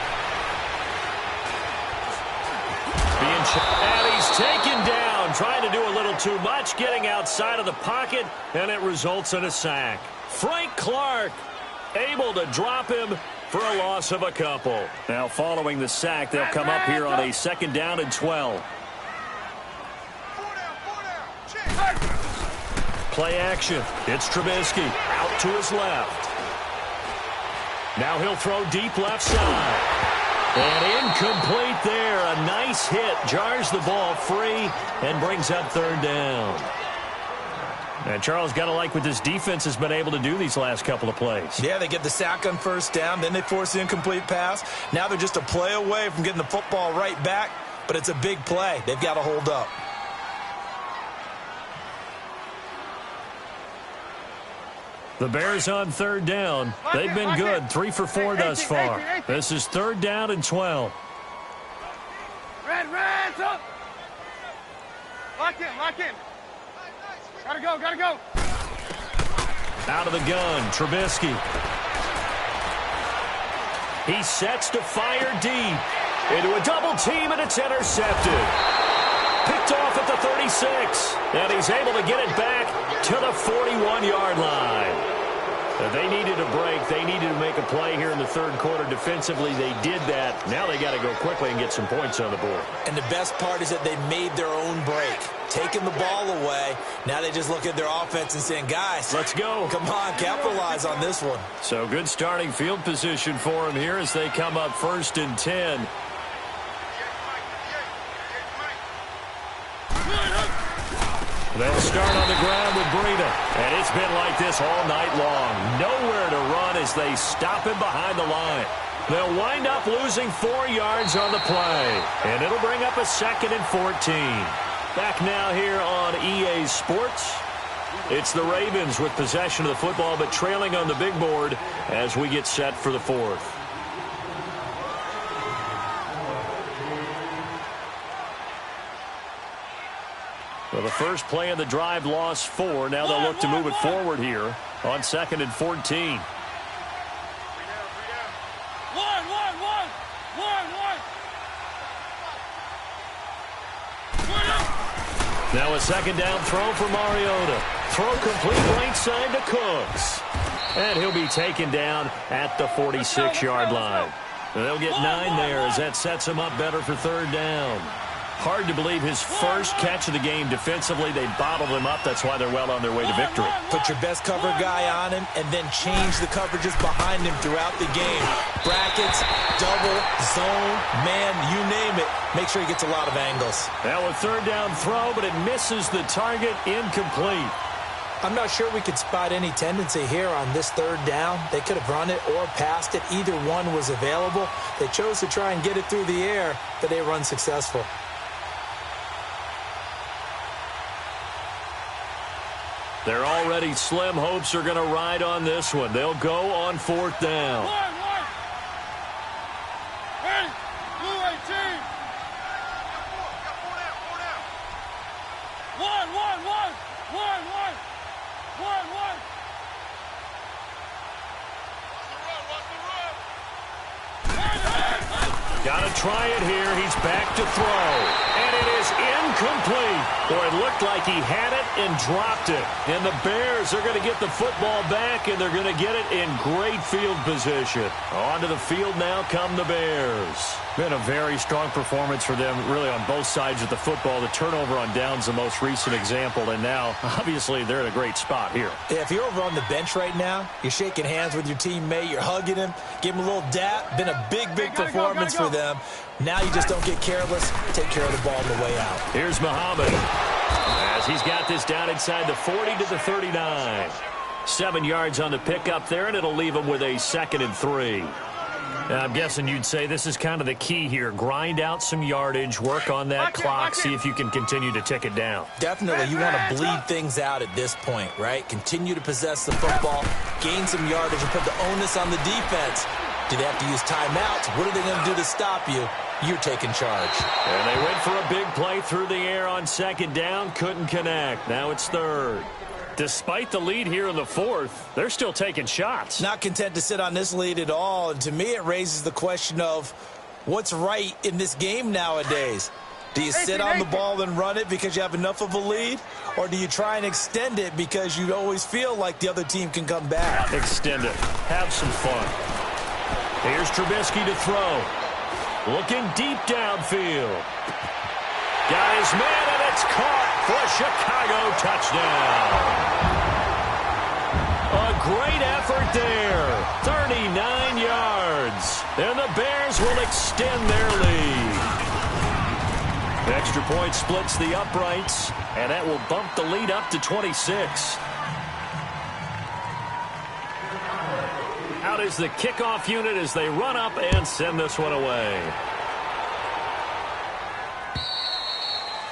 And he's taken down, trying to do a little too much, getting outside of the pocket, and it results in a sack. Frank Clark able to drop him for a loss of a couple. Now following the sack, they'll come up here on a 2nd down and 12. Play action. It's Trubisky out to his left. Now he'll throw deep left side. And incomplete there. A nice hit. Jars the ball free and brings up 3rd down. And Charles, got to like what this defense has been able to do these last couple of plays. Yeah, they get the sack on 1st down. Then they force the incomplete pass. Now they're just a play away from getting the football right back. But it's a big play. They've got to hold up. The Bears on 3rd down. They've been good. 3 for 4 thus far. This is 3rd down and 12. Red, up. Lock in. Gotta go, gotta go. Out of the gun, Trubisky. He sets to fire deep. Into a double team, and it's intercepted. Picked off at the 36. And he's able to get it back to the 41-yard line. They needed a break. They needed to make a play here in the third quarter. Defensively, they did that. Now they got to go quickly and get some points on the board. And the best part is that they made their own break. Taking the ball away. Now they just look at their offense and saying, guys, let's go. Come on, capitalize on this one. So good starting field position for them here as they come up 1st and 10. They'll start on the ground with Breida. And it's been like this all night long. Nowhere to run as they stop him behind the line. They'll wind up losing 4 yards on the play. And it'll bring up a 2nd and 14. Back now here on EA Sports. It's the Ravens with possession of the football, but trailing on the big board as we get set for the 4th. Well, the first play of the drive lost 4. Now they'll look to move it forward here on 2nd and 14. Now a 2nd down throw for Mariota. Throw complete right side to Cooks. And he'll be taken down at the 46-yard line. They'll get 9 there as that sets him up better for 3rd down. Hard to believe his first catch of the game defensively. They bottled him up. That's why they're well on their way to victory. Put your best cover guy on him and then change the coverages behind him throughout the game. Brackets, double, zone, man, you name it. Make sure he gets a lot of angles. Now a 3rd down throw, but it misses the target. Incomplete. I'm not sure we could spot any tendency here on this 3rd down. They could have run it or passed it. Either one was available. They chose to try and get it through the air, but they run successful. They're already slim hopes are going to ride on this one. They'll go on 4th down. Hey, blue 18. 1. Got to try it here. He's back to throw. And it is incomplete. Boy, it looked like he had it and dropped it. And the Bears are going to get the football back, and they're going to get it in great field position. Onto the field now come the Bears. Been a very strong performance for them, really, on both sides of the football. The turnover on downs, the most recent example, and now, obviously, they're in a great spot here. Yeah, if you're over on the bench right now, you're shaking hands with your teammate, you're hugging him, give him a little dap. Been a big performance for them. Now you just don't get careless. Take care of the ball on the way out. Here's Muhammad as he's got this down inside the 40 to the 39. 7 yards on the pickup there, and it'll leave him with a 2nd and 3. Now, I'm guessing you'd say this is kind of the key here. Grind out some yardage, work on that clock, see if you can continue to tick it down. Definitely. You want to bleed things out at this point, right? Continue to possess the football, gain some yardage, and put the onus on the defense. Do they have to use timeouts? What are they going to do to stop you? You're taking charge. And they went for a big play through the air on 2nd down. Couldn't connect. Now it's 3rd. Despite the lead here in the 4th, they're still taking shots. Not content to sit on this lead at all. And to me, it raises the question of what's right in this game nowadays. Do you sit on the ball and run it because you have enough of a lead? Or do you try and extend it because you always feel like the other team can come back? Extend it. Have some fun. Here's Trubisky to throw. Looking deep downfield. Got his man, and it's caught for a Chicago touchdown. A great effort there. 39 yards. And the Bears will extend their lead. Extra point splits the uprights, and that will bump the lead up to 26. Out is the kickoff unit as they run up and send this one away.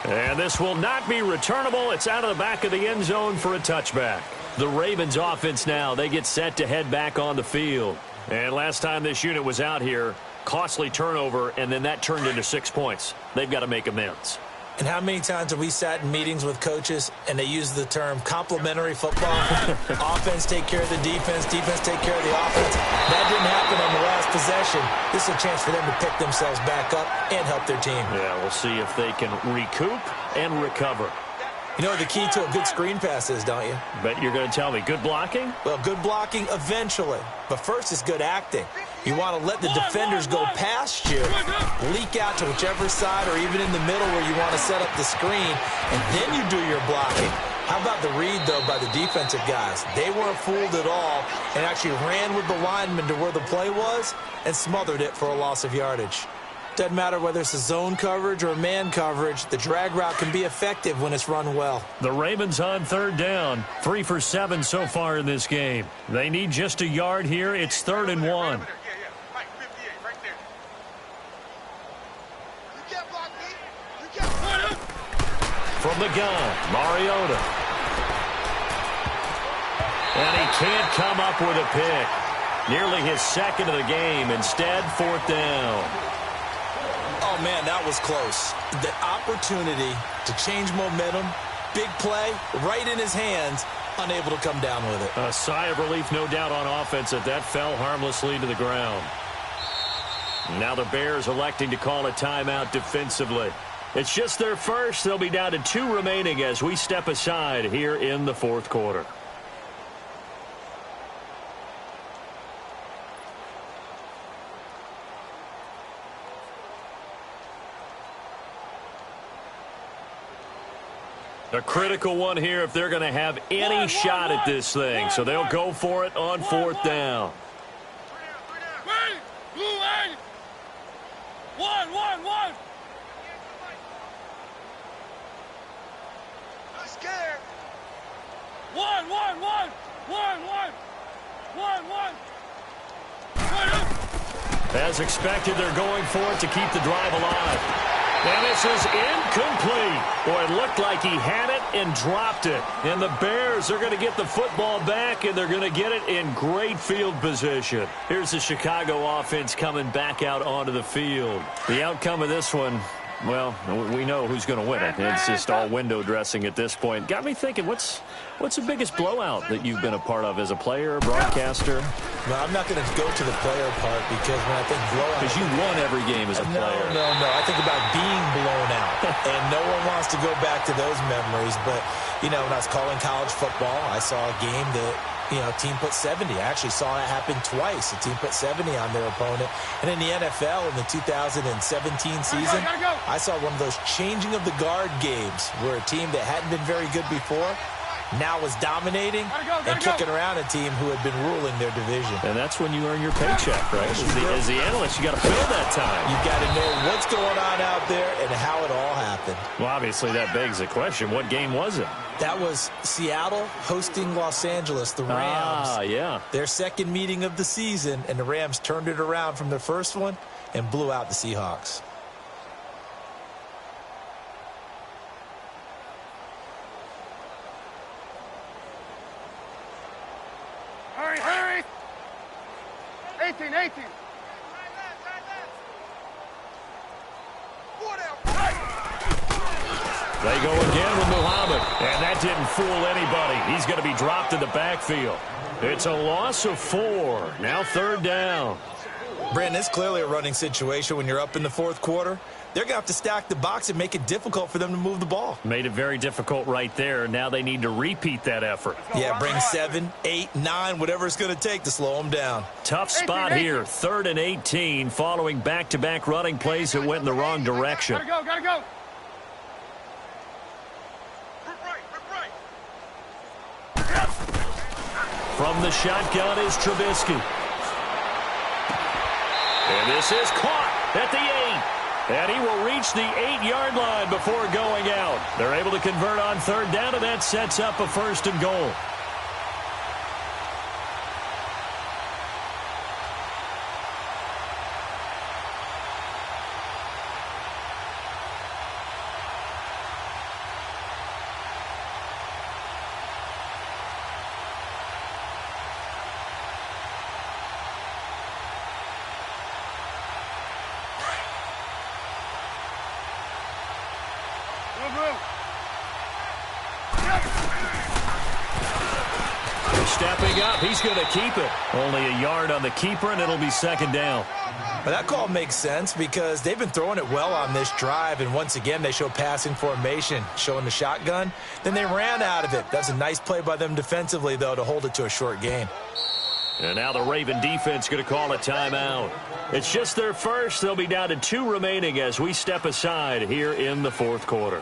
And this will not be returnable. It's out of the back of the end zone for a touchback. The Ravens offense now, they get set to head back on the field. And last time this unit was out here, costly turnover, and then that turned into 6 points. They've got to make amends. And how many times have we sat in meetings with coaches and they use the term complementary football? Offense take care of the defense, defense take care of the offense. That didn't happen on the last possession. This is a chance for them to pick themselves back up and help their team. Yeah, we'll see if they can recoup and recover. You know what the key to a good screen pass is, don't you? Bet you're going to tell me. Good blocking? Well, good blocking eventually. But first is good acting. You want to let the defenders go past you, leak out to whichever side or even in the middle where you want to set up the screen, and then you do your blocking. How about the read, though, by the defensive guys? They weren't fooled at all and actually ran with the lineman to where the play was and smothered it for a loss of yardage. Doesn't matter whether it's a zone coverage or a man coverage, the drag route can be effective when it's run well. The Ravens on third down. 3 for 7 so far in this game. They need just a yard here. It's 3rd and 1. From the gun, Mariota. And he can't come up with a pick. Nearly his second of the game. Instead, 4th down. Oh, man, that was close. The opportunity to change momentum, big play, right in his hands, unable to come down with it. A sigh of relief, no doubt, on offense that fell harmlessly to the ground. Now the Bears electing to call a timeout defensively. It's just their first. They'll be down to 2 remaining as we step aside here in the 4th quarter. A critical one here if they're going to have any shot at this thing. So they'll go for it on 4th down. As expected, they're going for it to keep the drive alive. And this is incomplete. Boy, it looked like he had it and dropped it. And the Bears are going to get the football back, and they're going to get it in great field position. Here's the Chicago offense coming back out onto the field. The outcome of this one, well, we know who's going to win it. It's just all window dressing at this point. Got me thinking, what's the biggest blowout that you've been a part of as a player, broadcaster? No, I'm not going to go to the player part because when I think blowout... Because you won every game as a player. No. I think about being blown out. And no one wants to go back to those memories. But, you know, when I was calling college football, I saw a game that, you know, a team put 70. I actually saw that happen twice. A team put 70 on their opponent. And in the NFL in the 2017 season, I saw one of those changing of the guard games where a team that hadn't been very good before now was dominating and kicking around a team who had been ruling their division. And that's when you earn your paycheck, right? As the analyst, you got to fill that time. You got to know what's going on out there and how it all happened. Well, obviously that begs the question, what game was it? That was Seattle hosting Los Angeles, the Rams. Ah, yeah. Their second meeting of the season, and the Rams turned it around from their first one and blew out the Seahawks. Hurry! 18. They go again with Muhammad, and that didn't fool anybody. He's going to be dropped in the backfield. It's a loss of 4. Now 3rd down. Brandon, it's clearly a running situation when you're up in the 4th quarter. They're going to have to stack the box and make it difficult for them to move the ball. Made it very difficult right there. Now they need to repeat that effort. Yeah, bring 7, 8, 9, whatever it's going to take to slow them down. Tough spot here. 3rd and 18 following back-to-back running plays that went in the wrong direction. Gotta go. From the shotgun is Trubisky. And this is caught at the 8. And he will reach the 8-yard line before going out. They're able to convert on 3rd down, and that sets up a 1st and goal. Stepping up, he's going to keep it. Only a yard on the keeper, and it'll be second down. Well, that call makes sense because they've been throwing it well on this drive, and once again they show passing formation, showing the shotgun. Then they ran out of it. That's a nice play by them defensively, though, to hold it to a short gain. And now the Raven defense going to call a timeout. It's just their first. They'll be down to 2 remaining as we step aside here in the fourth quarter.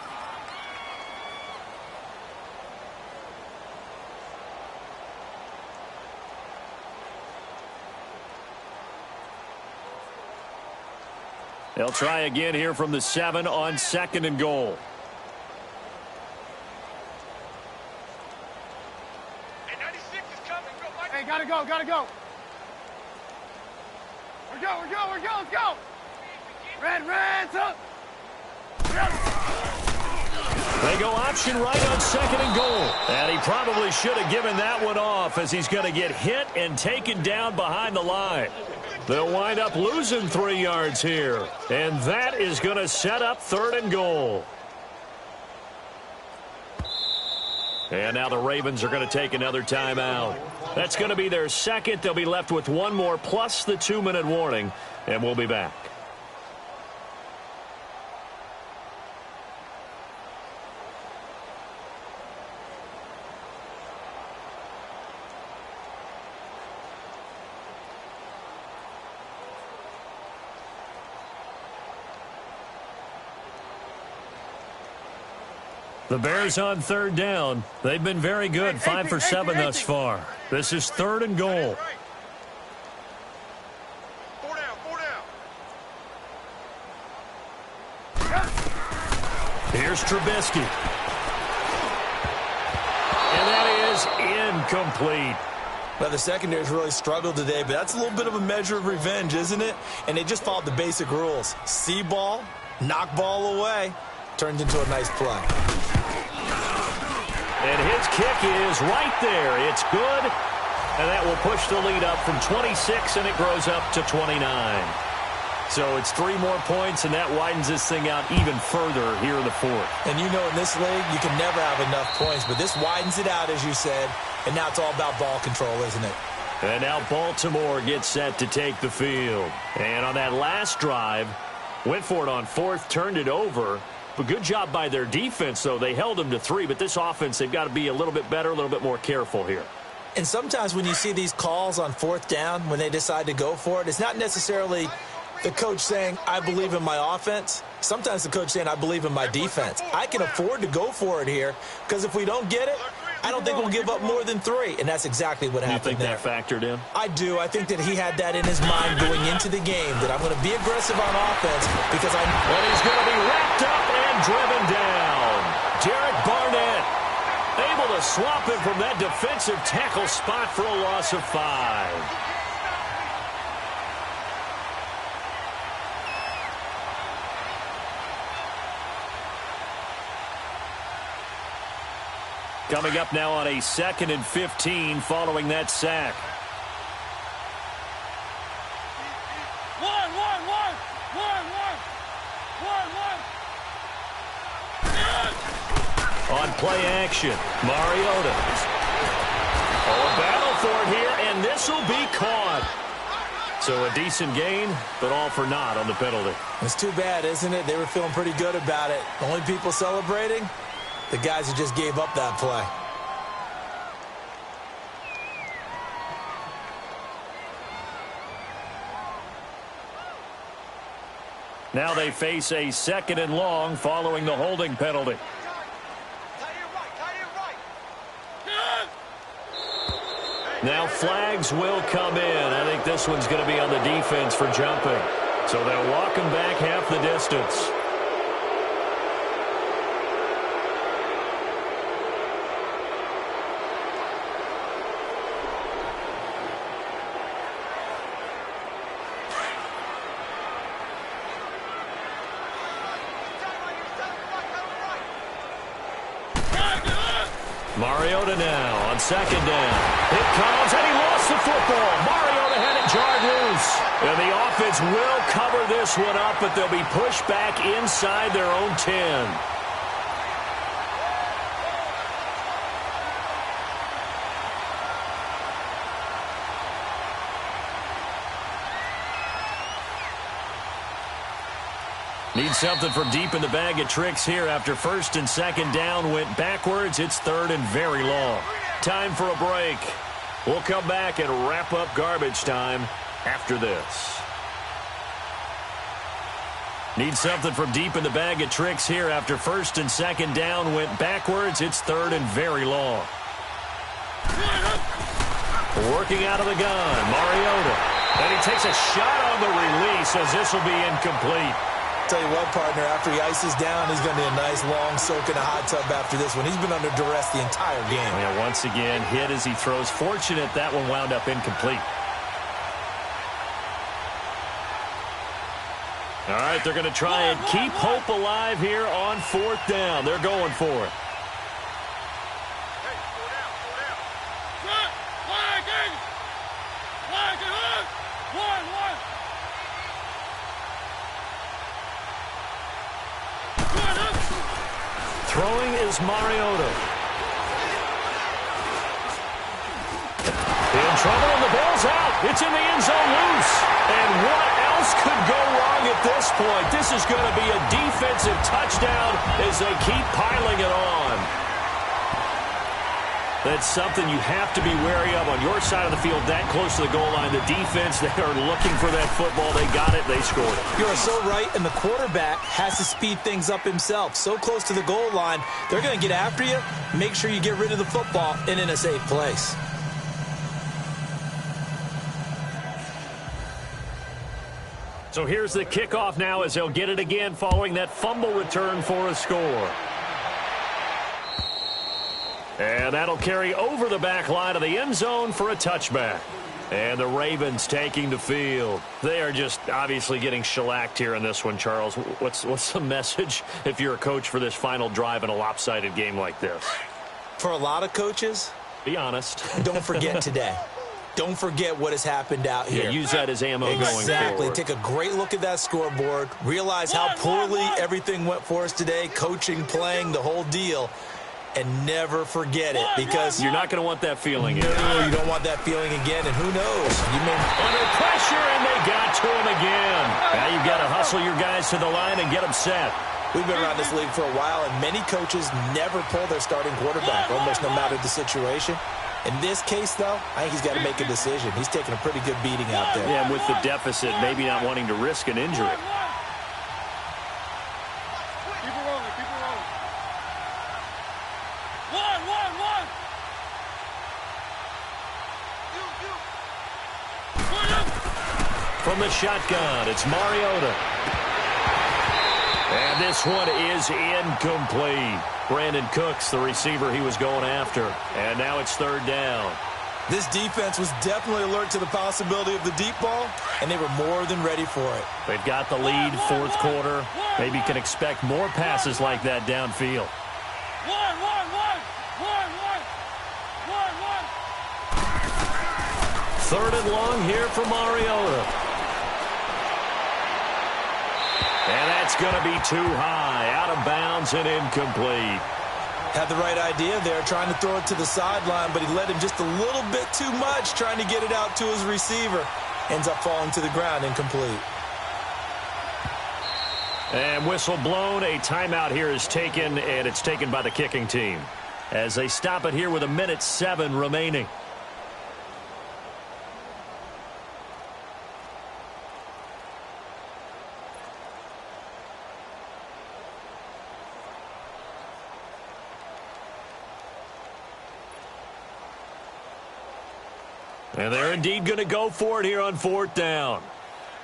They'll try again here from the 7 on 2nd and goal. Hey, 96 is coming. Go, Mike. Hey, gotta go, gotta go. We're go, let's go. Red, up. They go option right on 2nd and goal. And he probably should have given that one off as he's going to get hit and taken down behind the line. They'll wind up losing 3 yards here. And that is going to set up 3rd and goal. And now the Ravens are going to take another timeout. That's going to be their second. They'll be left with 1 more plus the 2-minute warning. And we'll be back. The Bears on 3rd down. They've been very good, 5 for 7 thus far. This is 3rd and goal. 4 down. Here's Trubisky. And that is incomplete. Well, the secondary's really struggled today, but that's a little bit of a measure of revenge, isn't it? And they just followed the basic rules. See ball, knock ball away. Turns into a nice play. And his kick is right there. It's good. And that will push the lead up from 26, and it grows up to 29. So it's 3 more points, and that widens this thing out even further here in the 4th. And you know in this league, you can never have enough points, but this widens it out, as you said, and now it's all about ball control, isn't it? And now Baltimore gets set to take the field. And on that last drive, went for it on 4th, turned it over. But good job by their defense, though. They held them to 3, but this offense, they've got to be a little bit better, a little bit more careful here. And sometimes when you see these calls on 4th down, when they decide to go for it, it's not necessarily the coach saying, I believe in my offense. Sometimes the coach saying, I believe in my defense. I can afford to go for it here because if we don't get it, I don't think we'll give up more than 3. And that's exactly what happened there. You think that factored in? I do. I think that he had that in his mind going into the game, that I'm going to be aggressive on offense because I... And he's going to be wrapped up and driven down. Derek Barnett able to swap him from that defensive tackle spot for a loss of 5. Coming up now on a 2nd and 15 following that sack. On play action, Mariota. Oh, a battle for it here, and this will be caught. So a decent gain, but all for naught on the penalty. It's too bad, isn't it? They were feeling pretty good about it. The only people celebrating, the guys who just gave up that play. Now they face a 2nd and long following the holding penalty. Now flags will come in. I think this one's going to be on the defense for jumping. So they'll walk him back half the distance. Mariota now on 2nd down. It comes, and he lost the football. Mariota had it jarred loose. And the offense will cover this one up, but they'll be pushed back inside their own 10. Need something from deep in the bag of tricks here after first and second down went backwards. It's third and very long. Time for a break. We'll come back and wrap up garbage time after this. Need something from deep in the bag of tricks here after first and second down went backwards. It's third and very long. Working out of the gun, Mariota. And he takes a shot on the release as this will be incomplete. Tell you what, partner, after he ices down, he's going to be a nice long soak in a hot tub after this one. He's been under duress the entire game. Yeah, once again, hit as he throws. Fortunate that one wound up incomplete. All right, they're going to try and keep hope alive here on fourth down. They're going for it. Throwing is Mariota. In trouble, and the ball's out. It's in the end zone loose. And what else could go wrong at this point? This is going to be a defensive touchdown as they keep piling it on. That's something you have to be wary of on your side of the field that close to the goal line. The defense, they are looking for that football. They got it. They scored it. You are so right, and the quarterback has to speed things up himself. So close to the goal line, they're going to get after you. Make sure you get rid of the football and in a safe place. So here's the kickoff now as they'll get it again following that fumble return for a score. And that'll carry over the back line of the end zone for a touchback. And the Ravens taking the field. They are just obviously getting shellacked here in this one, Charles. What's the message if you're a coach for this final drive in a lopsided game like this? For a lot of coaches, be honest. Don't forget today. Don't forget what has happened out here. Yeah, use that as ammo going forward. Exactly. Take a great look at that scoreboard. Realize how poorly everything went for us today. Coaching, playing, the whole deal. And never forget it, because you're not going to want that feeling again. No, you don't want that feeling again, and who knows? You may under pressure, and they got to him again. Now you've got to hustle your guys to the line and get them set. We've been around this league for a while, and many coaches never pull their starting quarterback, almost no matter the situation. In this case, though, I think he's got to make a decision. He's taking a pretty good beating out there. Yeah, and with the deficit, maybe not wanting to risk an injury. From the shotgun, it's Mariota. And this one is incomplete. Brandon Cooks, the receiver he was going after. And now it's third down. This defense was definitely alert to the possibility of the deep ball, and they were more than ready for it. They've got the lead, fourth quarter. Maybe can expect more passes like that downfield. Third and long here for Mariota. And that's going to be too high, out of bounds and incomplete. Had the right idea there, trying to throw it to the sideline, but he led him just a little bit too much, trying to get it out to his receiver. Ends up falling to the ground, incomplete. And whistle blown, a timeout here is taken, and it's taken by the kicking team. As they stop it here with 1:07 remaining. And they're indeed going to go for it here on fourth down.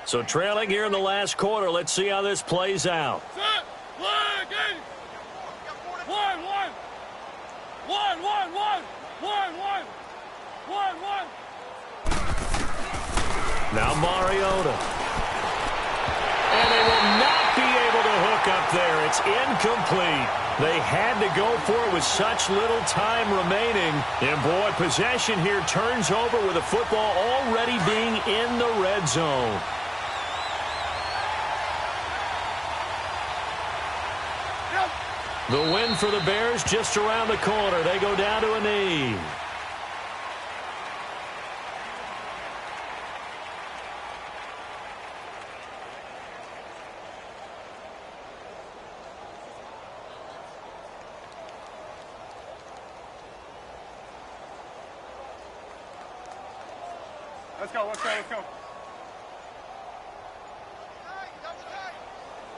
So trailing here in the last quarter. Let's see how this plays out. Set, flag, eight. One. Now Mariota. And they will not be able to hook up there. It's incomplete. They had to go for it with such little time remaining. And, boy, possession here turns over with the football already being in the red zone. The win for the Bears just around the corner. They go down to a knee. Let's go, let's go, let's go.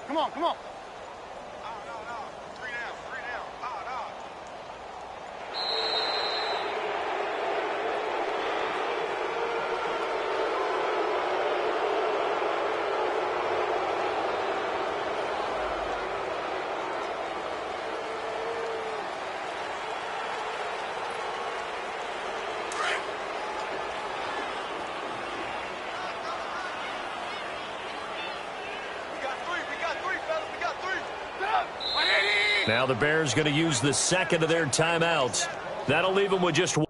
Come on, come on. No. 3 down, 3 down. No. Now the Bears going to use the second of their timeouts. That'll leave them with just one.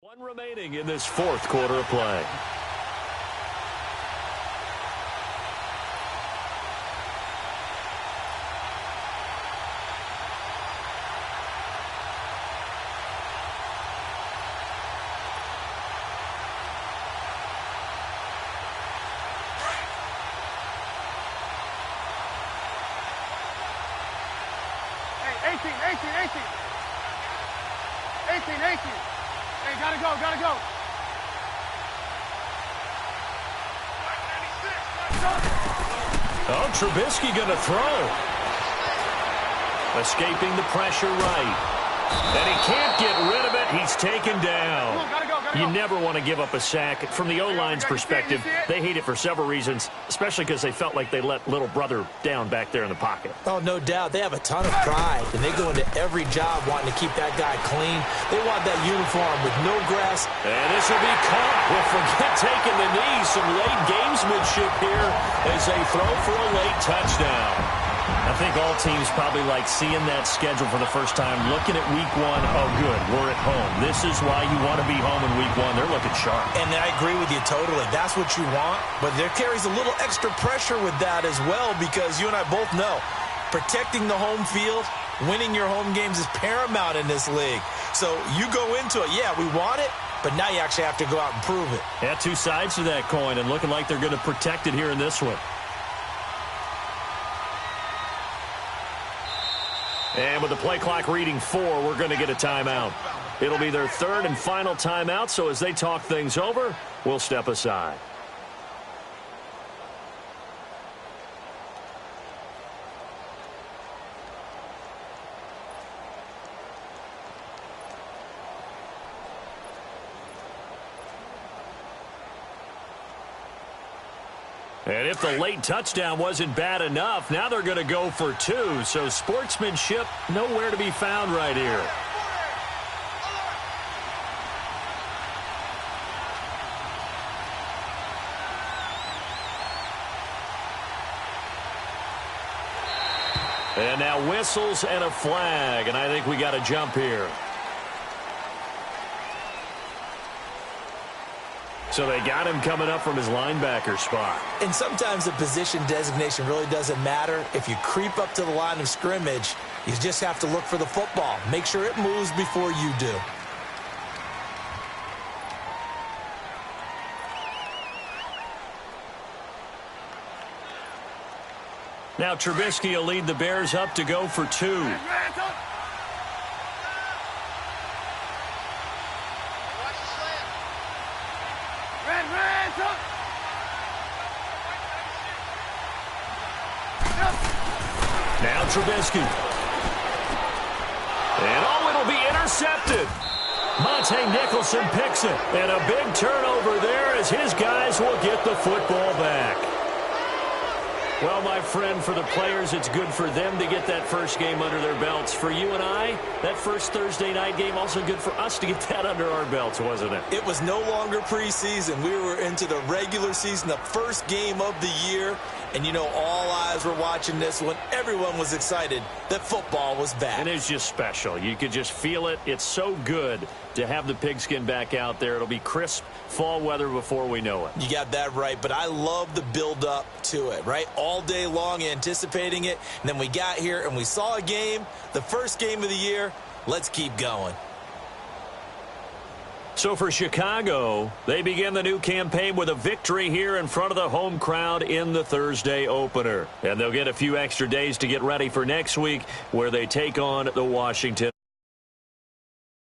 One remaining in this fourth quarter of play. Hey, 18. Hey, gotta go. Oh, Trubisky going to throw. Escaping the pressure right. And he can't get rid of it. He's taken down. Gotta go. You never want to give up a sack. From the O-line's perspective, they hate it for several reasons, especially because they felt like they let little brother down back there in the pocket. Oh, no doubt. They have a ton of pride, and they go into every job wanting to keep that guy clean. They want that uniform with no grass. And this will be caught. Well, forget taking the knee. Some late gamesmanship here as they throw for a late touchdown. I think all teams probably like seeing that schedule for the first time, looking at week one. Oh, good, we're at home. This is why you want to be home in week one. They're looking sharp. And I agree with you totally. That's what you want. But there carries a little extra pressure with that as well, because you and I both know protecting the home field, winning your home games is paramount in this league. So you go into it, yeah, we want it, but now you actually have to go out and prove it. Yeah, two sides to that coin, and looking like they're going to protect it here in this one. And with the play clock reading 4, we're going to get a timeout. It'll be their third and final timeout, so as they talk things over, we'll step aside. And if the late touchdown wasn't bad enough, now they're going to go for 2. So sportsmanship nowhere to be found right here. And now whistles and a flag, and I think we got a jump here. So they got him coming up from his linebacker spot. And sometimes the position designation really doesn't matter. If you creep up to the line of scrimmage, you just have to look for the football. Make sure it moves before you do. Now Trubisky will lead the Bears up to go for 2. Watch the slant. Now Trubisky. And it'll be intercepted. Monte Nicholson picks it. And a big turnover there as his guys will get the football back. Well, my friend, for the players, it's good for them to get that first game under their belts. For you and I, that first Thursday night game, also good for us to get that under our belts, wasn't it? It was no longer preseason. We were into the regular season, the first game of the year. And, you know, all eyes were watching this one. Everyone was excited that football was back. And it's just special. You could just feel it. It's so good to have the pigskin back out there. It'll be crisp fall weather before we know it. You got that right, but I love the build-up to it, right? All day long anticipating it, and then we got here and we saw a game, the first game of the year. Let's keep going. So for Chicago, they begin the new campaign with a victory here in front of the home crowd in the Thursday opener. And they'll get a few extra days to get ready for next week where they take on the Washington